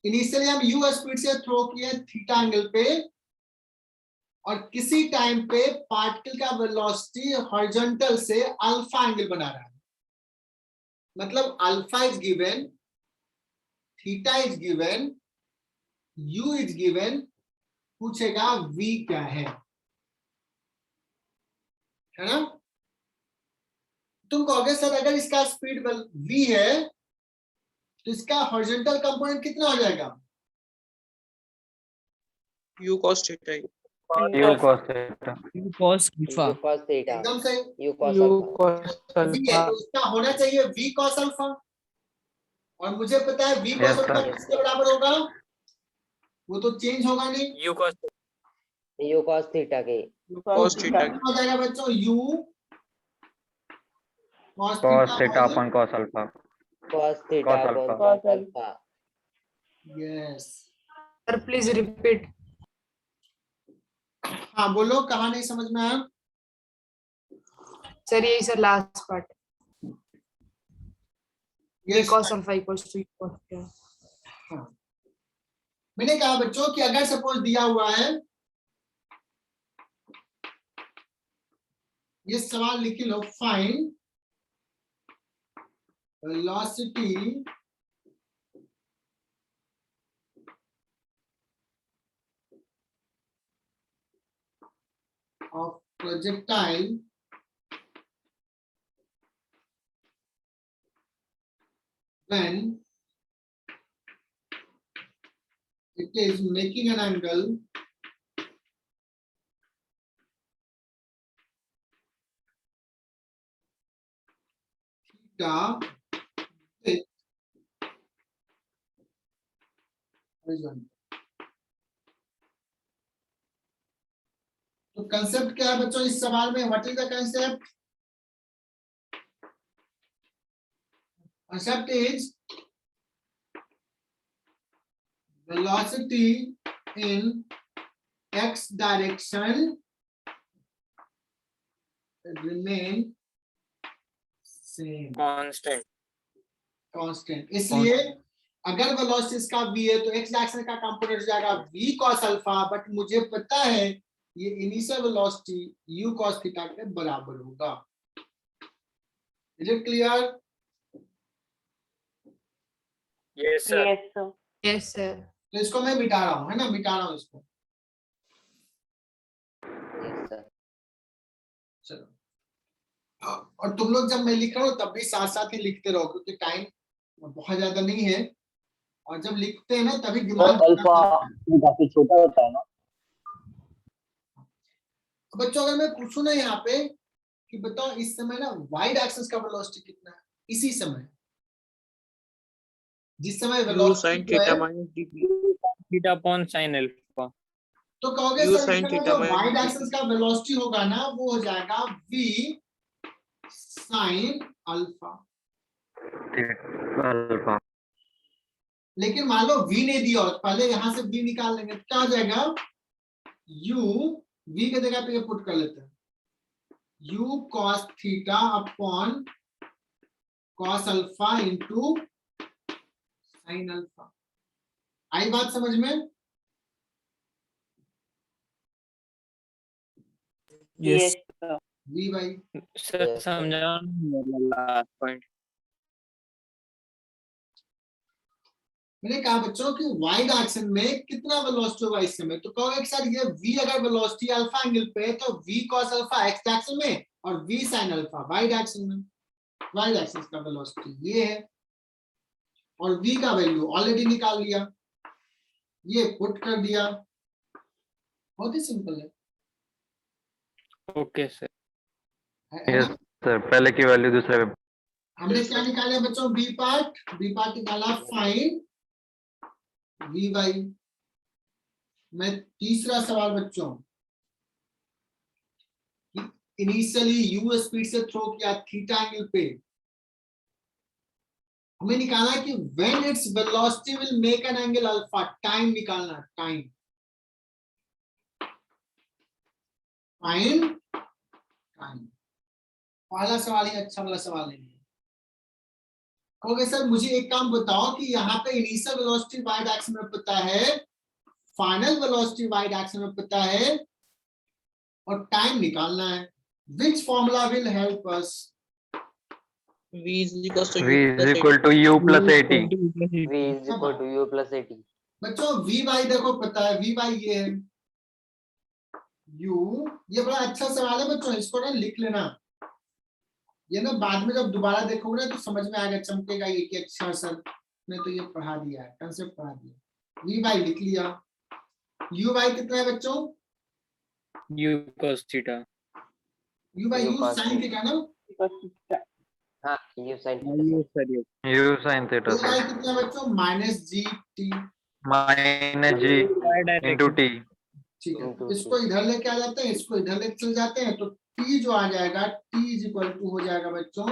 इनिशियली हम u स्पीड से थ्रो किए थीटा एंगल पे और किसी टाइम पे पार्टिकल का वेलोसिटी हॉरिजॉन्टल से अल्फा एंगल बना रहा है, मतलब alpha is given, theta is given, u is given, पूछेगा v क्या है ना? तुम कहोगे सर अगर इसका स्पीड v है तो इसका हॉरिजॉन्टल कंपोनेंट कितना हो जाएगा? u cos theta u cos theta. u cos alpha u cos theta एकदम सही। u cos U alpha cos v है alpha तो इसका होना चाहिए v cos अल्फा, और मुझे पता है v cos Yes, alpha sir. किसके बराबर होगा? वो तो चेंज होगा नहीं। u cos थीटा के cos थीटा कितना हो जाएगा बच्चों? u cos cos theta theta upon cos alpha. cos theta Cos upon alpha। cos alpha yes. Sir, please repeat. हाँ बोलो, कहाँ नहीं समझ में आया? Sir, यही sir last part. Yes, Cos alpha equals to u cos theta. हाँ। मैंने कहा बच्चों कि अगर सपोज दिया हुआ है, ये सवाल लिख लो, find velocity of projectile when it is making an angle theta with horizontal। तो कंसेप्ट क्या है बच्चों इस सवाल में? What is the concept? Concept is velocity in x direction remain same, constant। इसलिए अगर वेलोसिटी इसका v है तो x डायरेक्शन का कंपोनेंट हो जाएगा v cos अल्फा, बट मुझे पता है ये initial velocity u cos theta के बराबर होगा। Is it clear? yes sir Yes, sir. तो इसको मैं मिटा रहा हूँ, है ना, मिटा रहा हूँ इसको। yes sir चलो, और तुम लोग जब मैं लिख रहा हूँ तब भी साथ साथ ही लिखते रहो क्योंकि टाइम बहुत ज्यादा नहीं है, और जब लिखते हैं ना तभी तो दिमाग अल्फा काफी छोटा होता है ना? बच्चों अगर मैं पूछूं ना यहाँ पे कि बताओ इस समय ना वाइड एक्सिस का वेलोसिटी कितना है, इसी समय जिस समय u sin velocity theta minus dt theta upon sin alpha तो कहोगे u सर sin इसमें थीटा जो minus वाइड dt एक्सिस का वेलोसिटी होगा ना वो हो जाएगा v sin अल्फा। अल्फा। लेकिन मान लो v नहीं दिया हो, पहले यहां से v निकाल लेंगे तो क्या हो जाएगा? u v के जगह पे ये पुट कर लेते हैं u cos theta upon cos alpha into sin alpha. आई बात समझ में? yes v भाई sir Yes, sir. समझा last point मैंने कहा बच्चों कि वाइड एक्शन में कितना वेलोसिटी होगा इस समय, तो कहोगे कि सर ये v अगर वेलोसिटी अल्फा एंगल पे है तो v cos alpha x action में और v sin alpha wide action में। वाइड एक्सिस का वेलोसिटी ये है और v का वैल्यू ऑलरेडी निकाल लिया, ये पुट कर दिया बहुत ही सिंपल है ओके सर। है यस ना? सर, पहले की वैल्यू दूसरे पे। हमने क्या निकाला बच्चों? बी पार्ट निकाला फाइन वी वाई। मैं तीसरा सवाल बच्चों, इनिशियली यू स्पीड से थ्रो किया थीटा एंगल पे, हमें निकालना कि when its velocity will make an angle alpha, time निकालना, टाइम टाइम टाइम। पहला सवाल ही अच्छा वाला सवाल है। कहोगे सर मुझे एक काम बताओ कि यहाँ पे इनिशियल वेलोसिटी वाई डायरेक्शन में पता है, फाइनल वेलोसिटी वाई डायरेक्शन में पता है, और टाइम निकालना है। Which formula will help us? V is equals to V U is plus equal to U plus 80. V is equal to U plus 80. बच्चों वी वाई देखो पता है, वी वाई ये है U। ये बड़ा अच्छा सवाल है बच्चों, इसको ना लिख लेना। ये ना बाद में जब दोबारा देखोगे ना तो समझ में आएगा, चमकेगा ये कि अच्छा सर ने तो ये पढ़ा दिया है, कंसेप्ट पढ़ा दिया। वी वाई लिख लिया। यू वाई कितना है बच्चों? U cos theta। U Y U U cos sine theta। Theta ना, हाँ U sin theta। U sir U। U sin theta U Y sir, कितना है बच्चों? Minus G T. Minus G Y into direction। T. ठीक है, Into इसको इधर लेके आ जाते हैं, इसको इधर लेके चल जाते हैं, तो t जो आ जाएगा t इज इक्वल टू हो जाएगा बच्चों,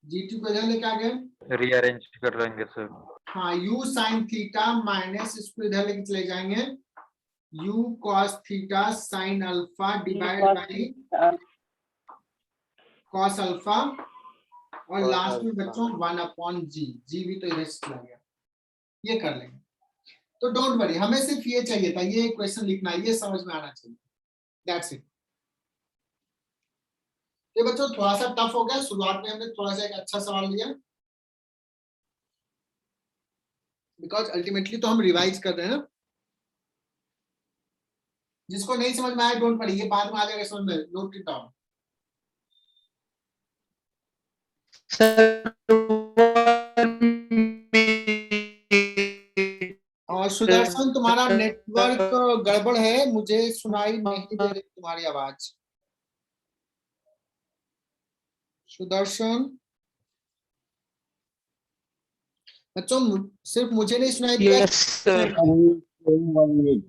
gt को इधर लेके आ गए, रीअरेंज कर लेंगे सर। हाँ u साइन थीटा माइनस इसको इधर लेके चले जाएंगे u cos theta sine alpha divide by cos alpha, और Cos लास्ट में alpha। बच्चों 1/g, g भी तो इधर से चला गया, ये कर लेंगे। तो डोंट वरी, हमें सिर्फ ये चाहिए था, ये क्वेश्चन लिखना, ये समझ में आना चाहिए, दैट्स इट। ये बच्चों थोड़ा सा टफ हो गया, शुरुआत में हमने थोड़ा सा एक अच्छा सवाल लिया, बिकॉज अल्टीमेटली तो हम रिवाइज कर रहे हैं ना। जिसको नहीं समझ में आया डोंट वरी, ये बाद में आ जाएगा समझ में, नोट इट डाउन। और सुदर्शन तुम्हारा नेटवर्क गड़बड़ है, मुझे सुनाई नहीं दे रही तुम्हारी आवाज। सुदर्शन बच्चों सिर्फ मुझे नहीं सुनाई दे रहा, sir. 1 minute।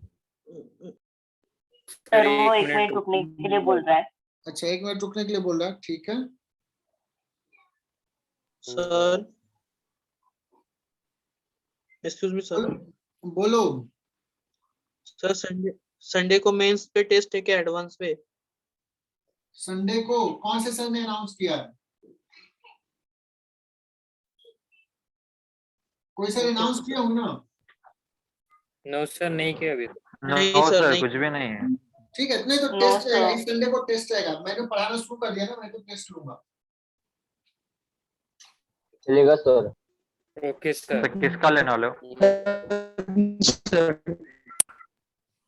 सर वो 1 मिनट रुकने के लिए बोल रहा है। अच्छा 1 मिनट रुकने के लिए बोल रहा है, ठीक है। Sir. Excuse me sir. बोलो। सर संडे को मेंस पे टेस्ट है क्या एडवांस पे? संडे को कौन से सर ने अनाउंस किया है? कोई सर अनाउंस किया हो ना? नो सर नहीं किया अभी। नहीं नो सर, सर, नहीं। कुछ भी नहीं है। ठीक है, नहीं तो No, टेस्ट रहेगा, sir. इस संडे को टेस्ट रहेगा। मैंने पढ़ाना शुरू कर दिया ना, मैं तो टेस्ट लूंगा। चलेगा सर। Okay sir. तो किसका लेने वाले हो? सर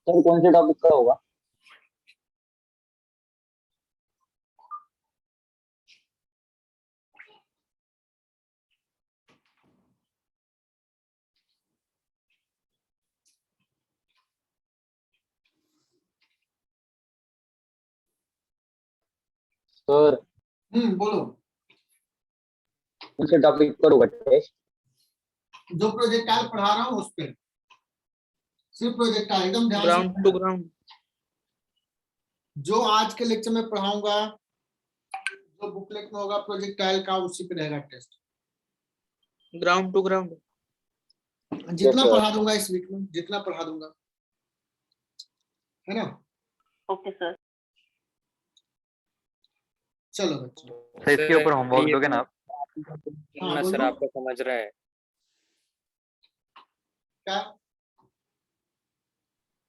कौन से टॉपिक का होगा? सर बोलो। कौन से टॉपिक पर होगा टेस्ट? जो प्रोजेक्टाइल पढ़ा रहा हूँ उस पे, सिर्फ प्रोजेक्टाइल, एकदम ध्यान ग्राउंड से। To ground. जो आज के लेक्चर में पढ़ाऊंगा, जो बुकलेट में होगा प्रोजेक्टाइल का, उसी पे रहेगा टेस्ट। Ground to ground. जितना Yes, sir. पढ़ा दूंगा इस वीक में, जितना पढ़ा दूंगा, है ना? Okay sir. चलो बच्चों, तो इसके ऊपर होमवर्क दोगे ना आप? हाँ, सर बोलो। आपको समझ रहा है क्या?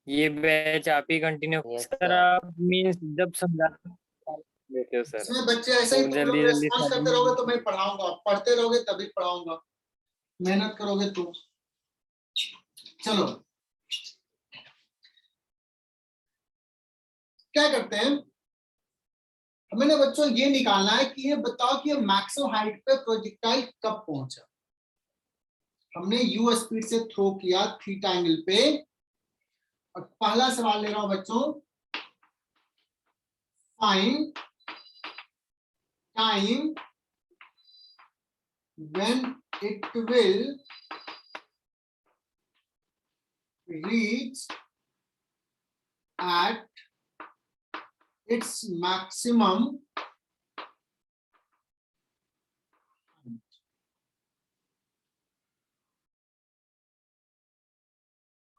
ये बैच आप ही कंटिन्यू Yes, सर। sir. आप मींस जब समझा लेते हो सर। इसमें बच्चे ऐसे ही तो तुम लोग जल्दी रेस्पॉन्स करते समझ- रहोगे तो मैं पढ़ाऊंगा, पढ़ते रहोगे तभी पढ़ाऊंगा, मेहनत करोगे तो। चलो क्या करते हैं, हमें ना बच्चों ये निकालना है कि ये बताओ कि ये मैक्सिमम हाइट पे प्रोजेक्टाइल कब पहुंचा। हमने यू स्पीड से थ्रो किया थीटा एंगल पे, और पहला सवाल ले रहा हूं बच्चों, find time when it will reach at its maximum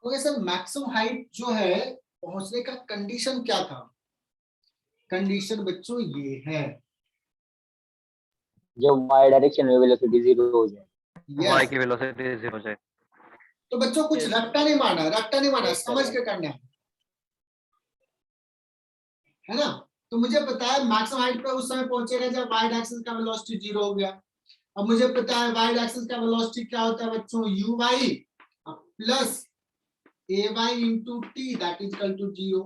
okay sir, maximum height जो है पहुंचने का कंडीशन क्या था? कंडीशन बच्चों ये है, जब y डायरेक्शन में वेलोसिटी 0 हो जाए। y yes. की वेलोसिटी 0 हो जाए। तो बच्चों कुछ Yes. रट्टा नहीं मारना, रट्टा नहीं मारना, Yes, sir. समझ के करना है ना। तो मुझे पता है मैक्सिमम हाइट पे उस समय पहुंचेगा जब y एक्सिस का वेलोसिटी 0 हो गया। अब मुझे पता है y एक्सिस का वेलोसिटी क्या होता है बच्चों, uy plus ay into T that is equal to 0।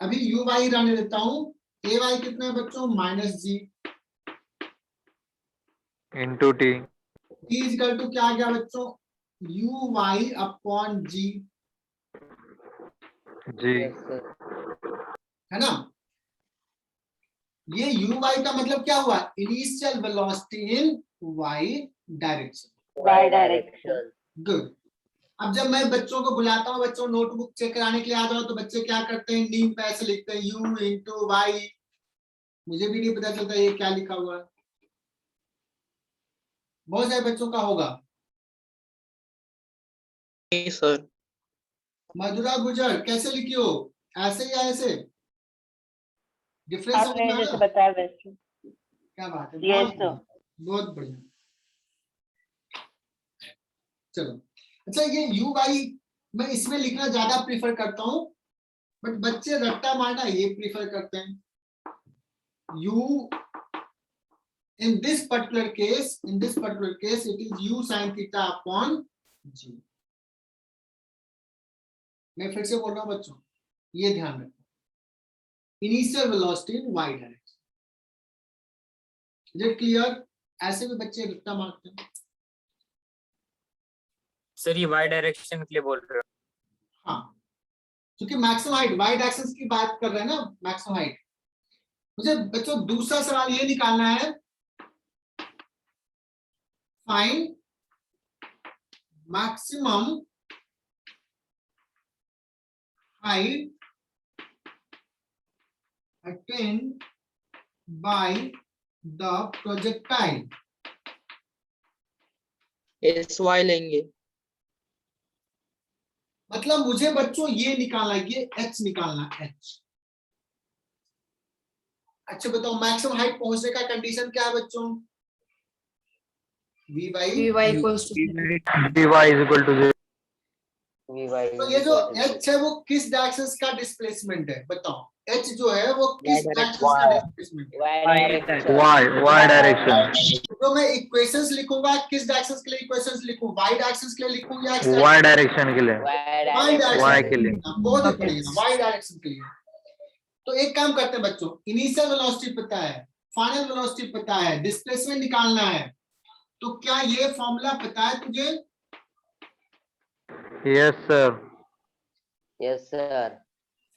अभी uy रहने देता हूं, ay कितना है बच्चों, minus G, into T, t is equal to क्या आ गया बच्चों, uy upon G, G Yes, sir. है ना। ये uy का मतलब क्या हुआ, initial velocity in y direction. Y direction. Good. अब जब मैं बच्चों को बुलाता हूँ, बच्चों नोटबुक चेक कराने के लिए आ जाओ, तो बच्चे क्या करते हैं, नीम पे ऐसे लिखते हैं u इंटू वाई, मुझे भी नहीं पता चलता ये क्या लिखा हुआ है, बहुत सारे बच्चों का होगा। नहीं सर, मधुरा गुजर कैसे लिखी हो, ऐसे या ऐसे, डिफरेंस आपने समझ में जैसे आया? बताया वैसे। क्या बात है, Yes, बहुत sir. बढ़िया, बहुत बढ़िया। चलो, अच्छा ये यू वाई मैं इसमें लिखना ज्यादा प्रीफर करता हूँ, बट बच्चे रट्टा मारना ये प्रीफर करते हैं। You in this particular case it is u sin theta upon g। मैं फिर से बोल रहा हूं बच्चों, ये ध्यान रखना, initial velocity in y direction. Is it clear? ऐसे भी बच्चे रट्टा मारते हैं। सर ये y डायरेक्शन के लिए बोल रहे हो? हाँ, क्योंकि मैक्सिमम हाइट y डायरेक्शन की बात कर रहे हैं ना, मैक्सिमम हाइट। मुझे बच्चों दूसरा सवाल ये निकालना है, find maximum height attained by the projectile। SY लेंगे। मतलब मुझे बच्चों ये निकालना है, ये h निकालना है, h। अच्छा बताओ मैक्सिमम हाइट पहुंचने का कंडीशन क्या है बच्चों, v by Vy equals to dy is equal to 0। Vy तो is ये जो equal to h है वो किस डायरेक्शन का डिस्प्लेसमेंट है, बताओ h जो है वो किस Y डायरेक्शन का डिस्प्लेसमेंट है। y direction. y डायरेक्शन, तो मैं इक्वेशंस लिखूंगा, किस डायरेक्शंस के लिए इक्वेशंस लिखूं, y डायरेक्शंस के लिए लिखूं या x y डायरेक्शन के लिए, Y y direction. के लिए। बहुत बढ़िया, y डायरेक्शन के लिए। तो एक काम करते हैं बच्चों, इनिशियल वेलोसिटी पता है, फाइनल वेलोसिटी पता है, डिस्प्लेसमेंट निकालना है, तो क्या ये फॉर्मूला पता है तुझे? Yes sir. Yes, sir.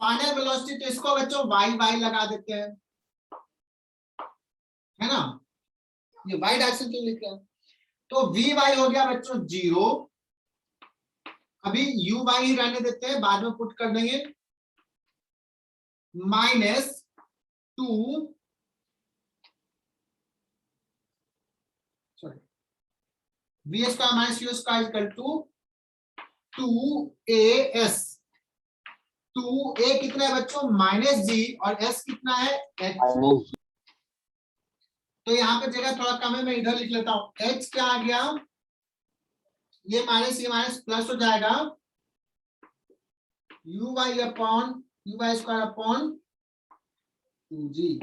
Final velocity, तो इसको बच्चों वाई वाई लगा देते हैं, है ना, ये वाई डायरेक्शन के लिख रहे हैं। तो वी वाई हो गया बच्चों 0, अभी यू वाई ही रहने देते हैं, बाद में पुट कर देंगे, -2 sorry V square minus U square equal to 2as। 2a कितना है बच्चों, -g, और s कितना है, h। तो यहाँ पे जगह थोड़ा कम है, मैं इधर लिख लेता हूं, h क्या आ गया, ये माइनस प्लस हो जाएगा, uy upon uy square upon 2g।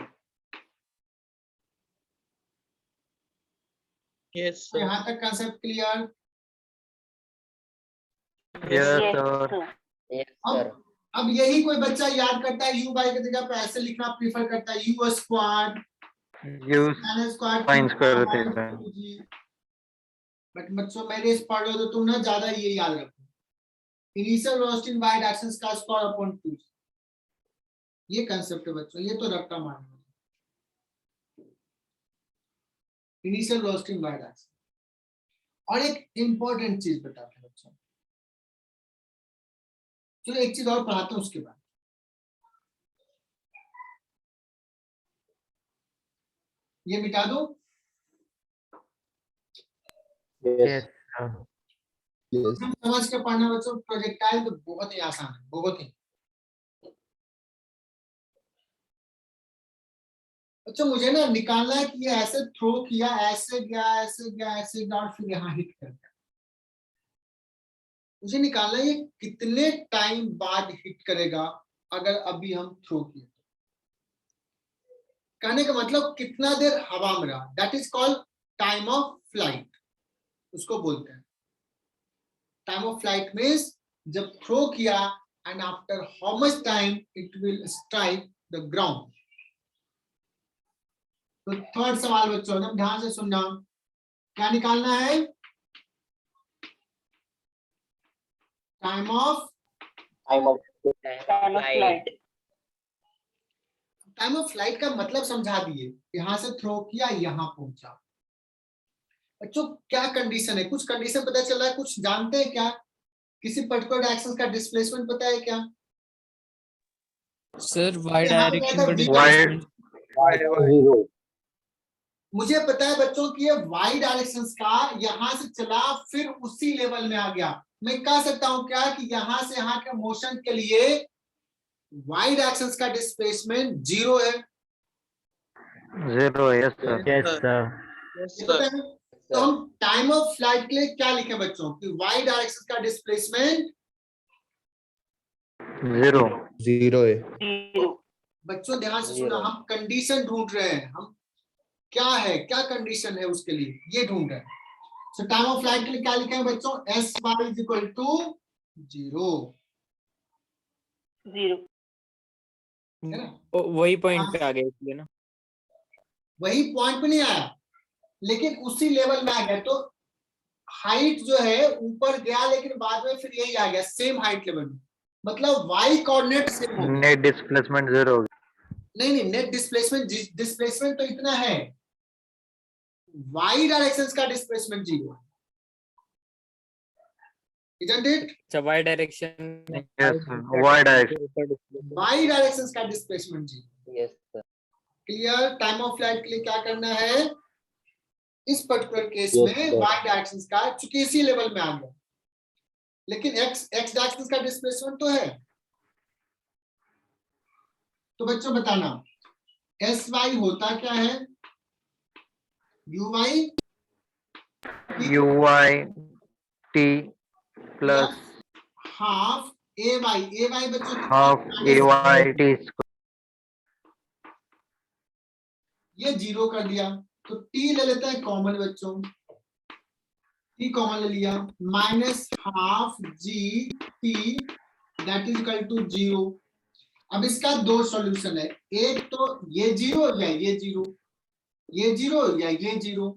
Yes, तो sir. यहाँ तक concept clear? Yes Yes, sir. sir. Yes, sir. अब यही कोई बच्चा याद करता है, u बाई की जगह पे ऐसे लिखना प्रीफर करता है, u square you sin square sin square theta. But बच्चों मेरे इस पढ़ लो तो तुम ना ज्यादा ये याद रखो, initial velocity in Y direction का स्क्वायर अपॉन 2, ये कंसेप्ट है बच्चों, ये तो रट्टा मारना। Initial velocity in Y direction. और एक इंपॉर्टेंट चीज बताते हैं बच्चों, चलो एक चीज और पढ़ाता हूं उसके बाद। ये मिटा दो। Yes. Yes. हम समझ के पढ़ना बच्चों, प्रोजेक्टाइल तो बहुत ही आसान है, बहुत ही। अच्छा मुझे ना निकालना है कि ये ऐसे थ्रो किया, ऐसे गया, ऐसे गया, ऐसे गया और फिर यहाँ हिट कर गया। मुझे निकालना है ये कितने टाइम बाद हिट करेगा अगर अभी हम थ्रो किए। कहने का मतलब कितना देर हवा में रहा, that is called time of flight, उसको बोलते हैं। टाइम ऑफ फ्लाइट मीन्स जब थ्रो किया and after how much time it will strike the ground. तो थर्ड सवाल बच्चों एकदम ध्यान से सुनना, क्या निकालना है? Time of Time of time of flight. Time of flight का मतलब समझा दिए, यहां से थ्रो किया यहां पहुंचा। बच्चों क्या कंडीशन है, कुछ कंडीशन पता चल रहा है, कुछ जानते हैं क्या? किसी पर्टिकुलर डायरेक्शन का डिस्प्लेसमेंट पता है क्या? सर वाई यहाँ पे डायरेक्शन क्या का था? Displacement zero. मुझे पता है बच्चों कि ये वाई डायरेक्शन का यहां से चला फिर उसी लेवल में आ गया। मैं कह सकता हूं क्या कि यहां से यहाँ के मोशन के लिए वाई डायरेक्शन का डिस्प्लेसमेंट 0 है। 0, yes sir. Yes, sir. ये Yes, पता sir. है? तो हम टाइम ऑफ फ्लाइट के लिए क्या लिखे बच्चों कि वाई डायरेक्शन का डिस्प्लेसमेंट 0. Zero है. जीरो। बच्चों ध्यान से सुना, Zero. हम कंडीशन ढूंढ रहे हैं, हम क्या है, क्या कंडीशन है उसके लिए ये ढूंढ रहे हैं। सो टाइम ऑफ फ्लाइट के लिए क्या लिखे हैं बच्चों? S Y is equal to 0, zero. है ना? वही पॉइंट पे आ गए इसलिए ना। वही पॉइंट पे नहीं आया लेकिन उसी लेवल में आ गया। तो हाइट जो है ऊपर गया लेकिन बाद में फिर यही आ गया सेम हाइट लेवल में, मतलब वाई कोऑर्डिनेट सेम हो गया। नेट डिस्प्लेसमेंट 0 होगा. नहीं नेट डिस्प्लेसमेंट तो इतना है, वाई डायरेक्शंस का डिस्प्लेसमेंट 0 है, isn't it? अच्छा Y direction Yes sir. Y direction. Y directions का displacement 0। Yes, sir. Clear? Time of flight के लिए क्या करना है इस पर्टिकुलर केस Yes, में? sir. वाई डायरेक्शंस का चूंकि इसी लेवल में आ गया, लेकिन एक्स डायरेक्शंस का डिस्प्लेसमेंट तो है। तो बच्चों बताना एस वाई होता क्या है? You Y UY T plus half A Y बच्चों half AY T square. ये 0 कर दिया तो टी ले लेते हैं कॉमन बच्चों, टी कॉमन ले लिया, minus half G T that is equal to 0। अब इसका दो सॉल्यूशन है, एक तो ये 0 या ये 0, ये 0 या ये 0,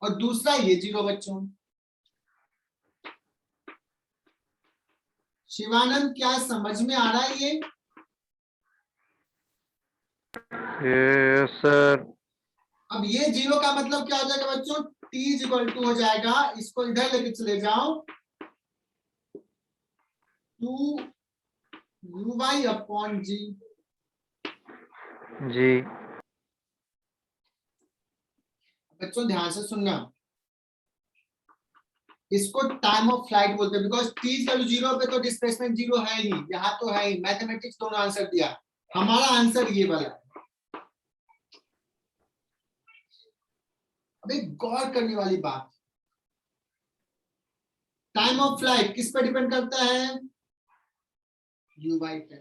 और दूसरा ये 0 बच्चों। शिवानंद क्या समझ में आ रहा है ये? Yes sir. अब ये 0 का मतलब क्या हो जाएगा बच्चों? t इज इक्वल टू हो जाएगा, इसको इधर लेके चले जाओ, 2 uy अपॉन g। जी. बच्चों ध्यान से सुनना, इसको टाइम ऑफ फ्लाइट बोलते हैं because t is equal to 0 पे तो डिस्प्लेसमेंट 0 है ही, यहाँ तो है ही। मैथमेटिक्स दोनों आंसर दिया, हमारा आंसर ये वाला है। अब एक गौर करने वाली बात, टाइम ऑफ फ्लाइट किस पे डिपेंड करता है? u by पे।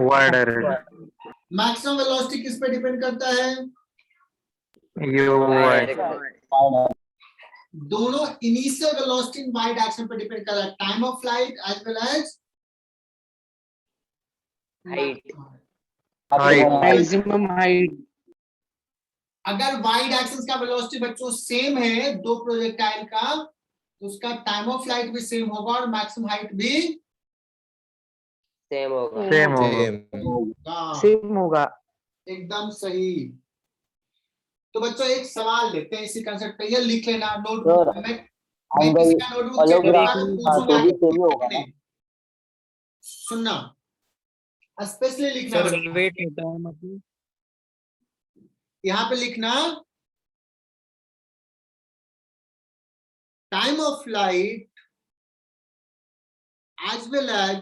Y direction. मैक्सिमम वेलोसिटी किस पे डिपेंड करता है? UY. दोनों initial velocity in Y direction पे डिपेंड कर रहा है, time of flight as well as Height. Height. Maximum height. अगर वाई डायरेक्शन का वेलोसिटी बच्चों सेम है दो प्रोजेक्टाइल का, तो उसका टाइम ऑफ फ्लाइट भी सेम होगा और मैक्सिमम हाइट भी सेम होगा। सेम होगा। होगा। सेम होगा। एकदम सही। तो बच्चों एक सवाल लेते हैं इसी कंसेप्ट पे, ये लिख लेना सर, नोटबुक में। मैं एंगल किसी का नोटबुक चेक होलोग्राफ करूंगा तो था पूछूंगा तो भी कि सेम ही होगा ना? सुनना, स्पेशली लिखना सर बच्चों। वेट होता है मतलब यहाँ पे लिखना time of flight as well as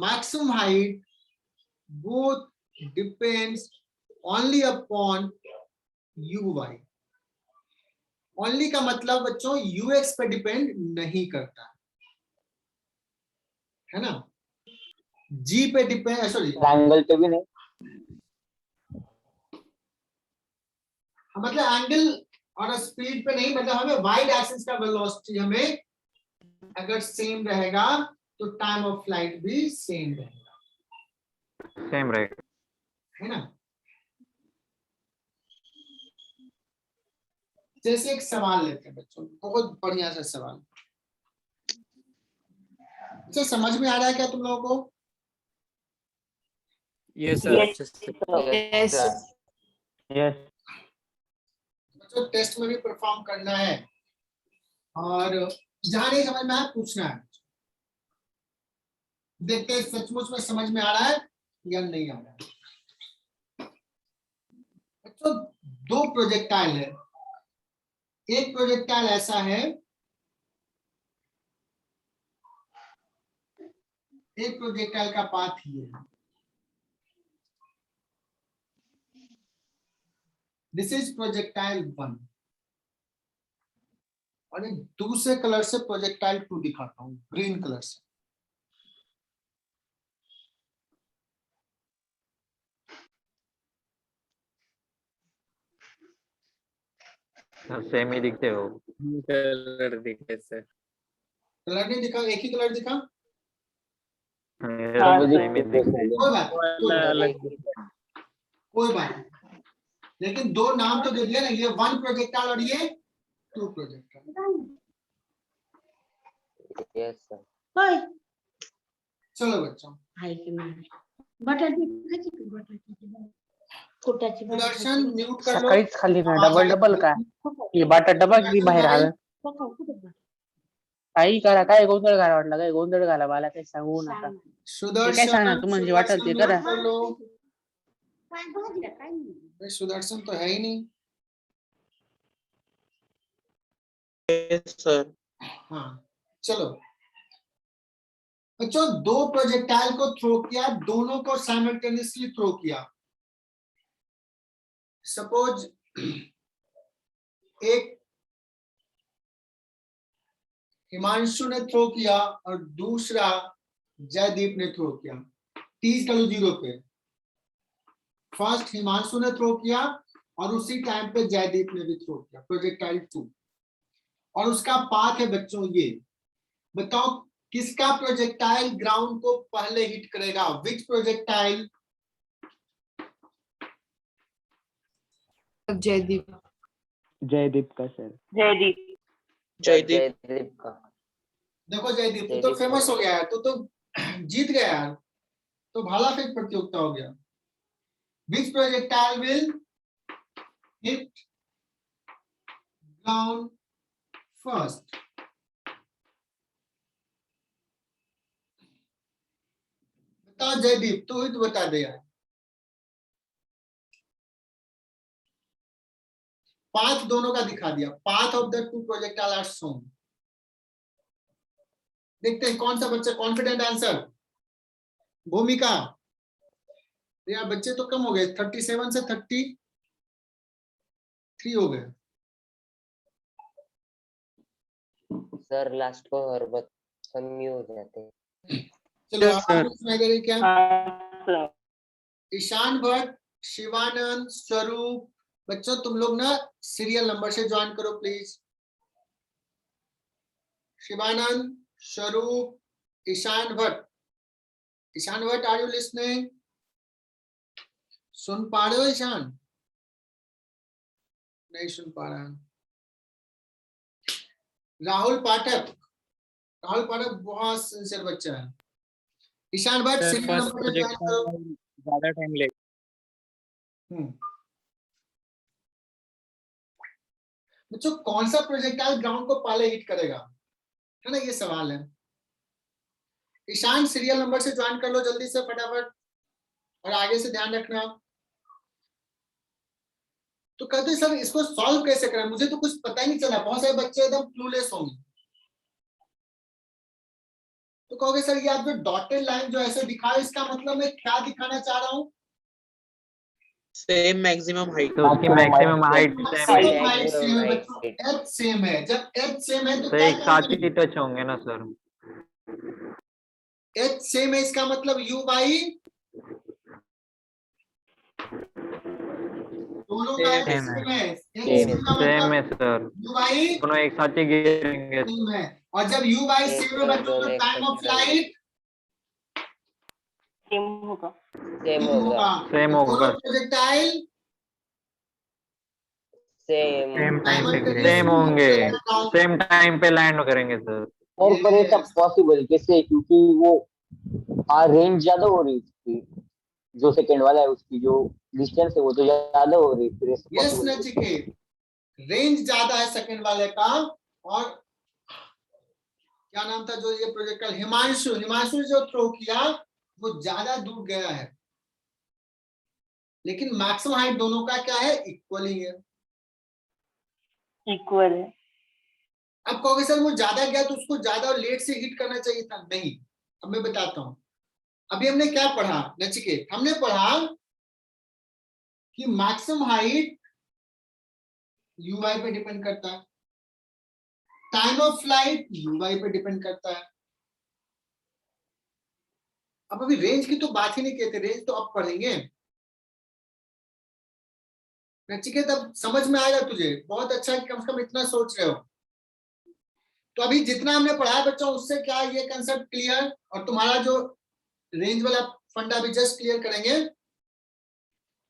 maximum height both depends only upon uy। only का मतलब बच्चों ux पे डिपेंड नहीं करता है ना, g पे डिपेंड, सॉरी एंगल पे भी नहीं। मतलब एंगल और स्पीड पे नहीं, मतलब हमें वाइड एक्सिस का वेलोसिटी हमें अगर सेम रहेगा तो टाइम ऑफ फ्लाइट भी सेम रहेगा, सेम रहेगा। है ना। जैसे एक सवाल लेते हैं बच्चों, बहुत बढ़िया सा सवाल। अच्छा समझ में आ रहा है क्या तुम लोगों को? यस सर Yes, अच्छे से। Yes. यस बच्चों टेस्ट में भी परफॉर्म करना है और जहां नहीं समझ में आया पूछना है। देखते हैं सचमुच में समझ में आ रहा है या नहीं आ रहा है। बच्चों दो प्रोजेक्टाइल है, एक प्रोजेक्टाइल ऐसा है, एक प्रोजेक्टाइल का पाथ ये है, दिस इज प्रोजेक्टाइल 1 और एक दूसरे कलर से प्रोजेक्टाइल 2 दिखाता हूं, ग्रीन कलर से। सेम ही दिखते हो। कलर दिखे सर। कलर नहीं दिखा, एक ही कलर दिखा, हाँ, सेम ही दिखते हैं। कोई बात नहीं, कोई बात अलग नहीं, कोई बात नहीं। लेकिन दो नाम तो दे दिया ना, ये 1 प्रोजेक्टाइल और ये 2 प्रोजेक्टाइल। Yes sir. चलो बच्चों, सुदर्शन म्यूट कर लो। सकाळीच खाल्ली ना आवाज डबल आ डबल रही का ही बटाटा बघ की बाहेर भाई, आलं काही करा काय गोंधळ घाला वाटला काय गोंधळ घाला मला काही सांगू नका ते काय सुदर्शन सांगणार तू म्हणजे वाटल सुदर्शन ते म्यूट करा कर लो। भाई सुदर्शन तो है ही नहीं। Yes, sir. हाँ चलो बच्चों, दो प्रोजेक्टाइल को थ्रो किया, दोनों को साइमल्टेनियसली थ्रो किया। सपोज एक हिमांशु ने थ्रो किया और दूसरा जयदीप ने थ्रो किया। 30 किलो 0 पे फर्स्ट हिमांशु ने थ्रो किया और उसी टाइम पे जयदीप ने भी थ्रो किया प्रोजेक्टाइल 2 और उसका पाथ है बच्चों ये। बताओ किसका प्रोजेक्टाइल ग्राउंड को पहले हिट करेगा, विच प्रोजेक्टाइल? जयदीप। जयदीप का सर जयदीप। जयदीप। जयदीप का। देखो जयदीप तू तो जयदीप फेमस का। हो गया है, तू तो जीत गया यार, तो भाला फेंक प्रतियोगिता हो गया। Which projectile will hit ground first? बताओ जयदीप, तू ही तो बता दे यार। पाथ दोनों का दिखा दिया, path of the 2 projectile are shown. देखते हैं कौन सा बच्चा कॉन्फिडेंट आंसर। भूमिका यार, बच्चे तो कम हो गए, 37 से 33 हो गए। सर लास्ट को हरबत कमी हो जाते हैं। चलो Yes, आप sir. उसमें करें क्या? हाँ, sir. ईशान भट्ट, शिवानंद, स्वरूप, बच्चों तुम लोग ना सीरियल नंबर से ज्वाइन करो please. Shivanand, Swaroop, Ishaan Bhatt. Ishaan Bhatt, are you listening? सुन पा रहे हो ईशान? नहीं सुन पा रहा। राहुल पाठक बहुत सिंसियर बच्चा है। Ishan Bhatt sir serial first number पे ज्वाइन प्रोजेक्ट करो। ज्यादा टाइम ले बच्चों कौन सा प्रोजेक्टाइल ग्राउंड को पहले हिट करेगा, है ना, ये सवाल है। ईशान सीरियल नंबर से ज्वाइन कर लो जल्दी से फटाफट, और आगे से ध्यान रखना। तो कहते हैं सर इसको सॉल्व कैसे करें, मुझे तो कुछ पता ही नहीं चला, बहुत सारे बच्चे एकदम क्लूलेस होंगे। तो कहोगे सर ये आप जो डॉटेड लाइन जो ऐसे दिखा है इसका मतलब मैं क्या दिखाना चाह रहा हूँ? Same maximum height. तो उसकी maximum height same same height same है बच्चों, एच सेम है। जब एच सेम है तो तो क्या एक साथ ही टच होंगे ना सर। एच सेम है इसका मतलब यू बाई दोनों का एच Same सेम है। एच Same सेम का सेम मतलब है सर, यू बाई दोनों एक साथ ही गिरेंगे। सेम है। और जब यू बाई सेम है बच्चों तो टाइम ऑफ फ्लाइट सेम होगा। सेम होगा। सेम होगा। प्रोजेक्टाइल सेम सेम टाइम पे simultaneously सेम होंगे, down। सेम टाइम पे लैंड करेंगे सर। और पर ये सब पॉसिबल कैसे, क्योंकि वो रेंज ज्यादा हो रही है उसकी, जो सेकंड वाला है उसकी जो डिस्टेंस है वो तो ज्यादा हो रही है, फिर ऐसे यस possible है। नचिकेत, रेंज ज्यादा है सेकंड वाले का। और क्या नाम था जो ये प्रोजेक्टाइल, हिमांशु जो थ्रो किया वो ज्यादा दूर गया है, लेकिन मैक्सिमम हाइट दोनों का क्या है, इक्वल ही है। इक्वल है। अब कहोगे सर वो ज्यादा गया तो उसको ज्यादा लेट से हिट करना चाहिए था। नहीं, अब मैं बताता हूं। अभी हमने क्या पढ़ा नचिकेत, हमने पढ़ा कि मैक्सिमम हाइट यूआई पे डिपेंड करता है, टाइम ऑफ फ्लाइट यूआई पे डिपेंड करता है। अब अभी रेंज की तो बात ही नहीं कहते, रेंज तो अब पढ़ेंगे। नचिकेत अब समझ में आएगा तुझे, बहुत अच्छा है, कम से कम इतना सोच रहे हो। तो अभी जितना हमने पढ़ा है बच्चों उससे क्या ये कंसेप्ट क्लियर, और तुम्हारा जो रेंज वाला फंडा भी जस्ट क्लियर करेंगे।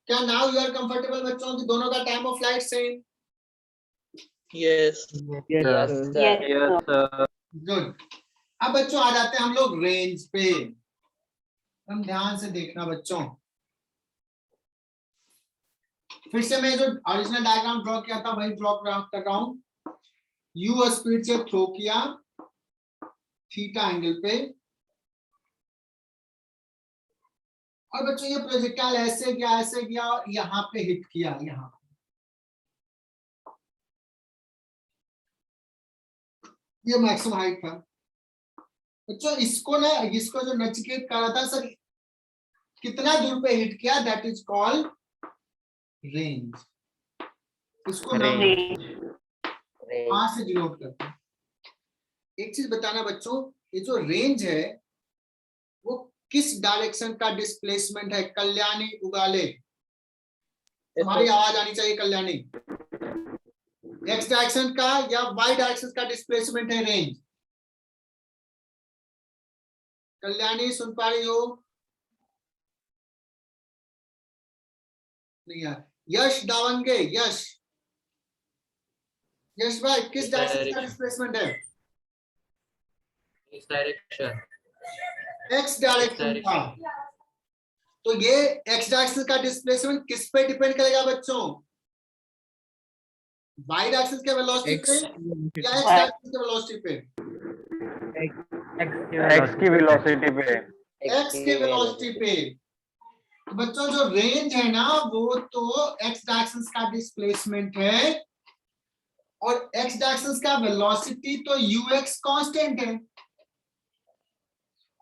क्या नाउ यू आर कंफर्टेबल बच्चों कि दोनों का time of flight same? Yes. Yes sir. Yes sir. Good. अब बच्चों आ जाते हैं हम लोग रेंज पे। हम ध्यान से देखना बच्चों, फिर से मैं जो ओरिजिनल डायग्राम ड्रॉ किया था वही ड्रॉ कर रहा हूं। यू स्पीड से थ्रो किया थीटा एंगल पे, और बच्चों ये प्रोजेक्टाइल ऐसे गया और यहाँ पे हिट किया, यहाँ ये मैक्सिमम हाइट था बच्चों। इसको जो नचिकेत कर रहा था सर कितना दूर पे हिट किया, दैट इज कॉल्ड रेंज। इसको नाम वहां से डिनोट करते हैं। एक चीज बताना बच्चों, ये जो रेंज है वो किस डायरेक्शन का डिस्प्लेसमेंट है? कल्याणी उगाले, तुम्हारी आवाज आनी चाहिए कल्याणी। एक्स डायरेक्शन का या वाई डायरेक्शन का डिस्प्लेसमेंट है रेंज? कल्याणी सुन पा रही हो? नहीं यार। यश दावंगे, यश भाई किस डायरेक्शन का डिस्प्लेसमेंट है? एक्स डायरेक्शन का। तो ये एक्स डायरेक्शन का डिस्प्लेसमेंट किस पे डिपेंड करेगा बच्चों? वाई डायरेक्शन के वेलोसिटी पे या एक्स डायरेक्शन के वेलोसिटी पे? एक्स की वेलोसिटी पे। एक्स के वेलोसिटी पे। तो बच्चों जो रेंज है ना वो तो एक्स डायरेक्शन का डिस्प्लेसमेंट है, और एक्स डायरेक्शन का वेलोसिटी तो यूएक्स कांस्टेंट है।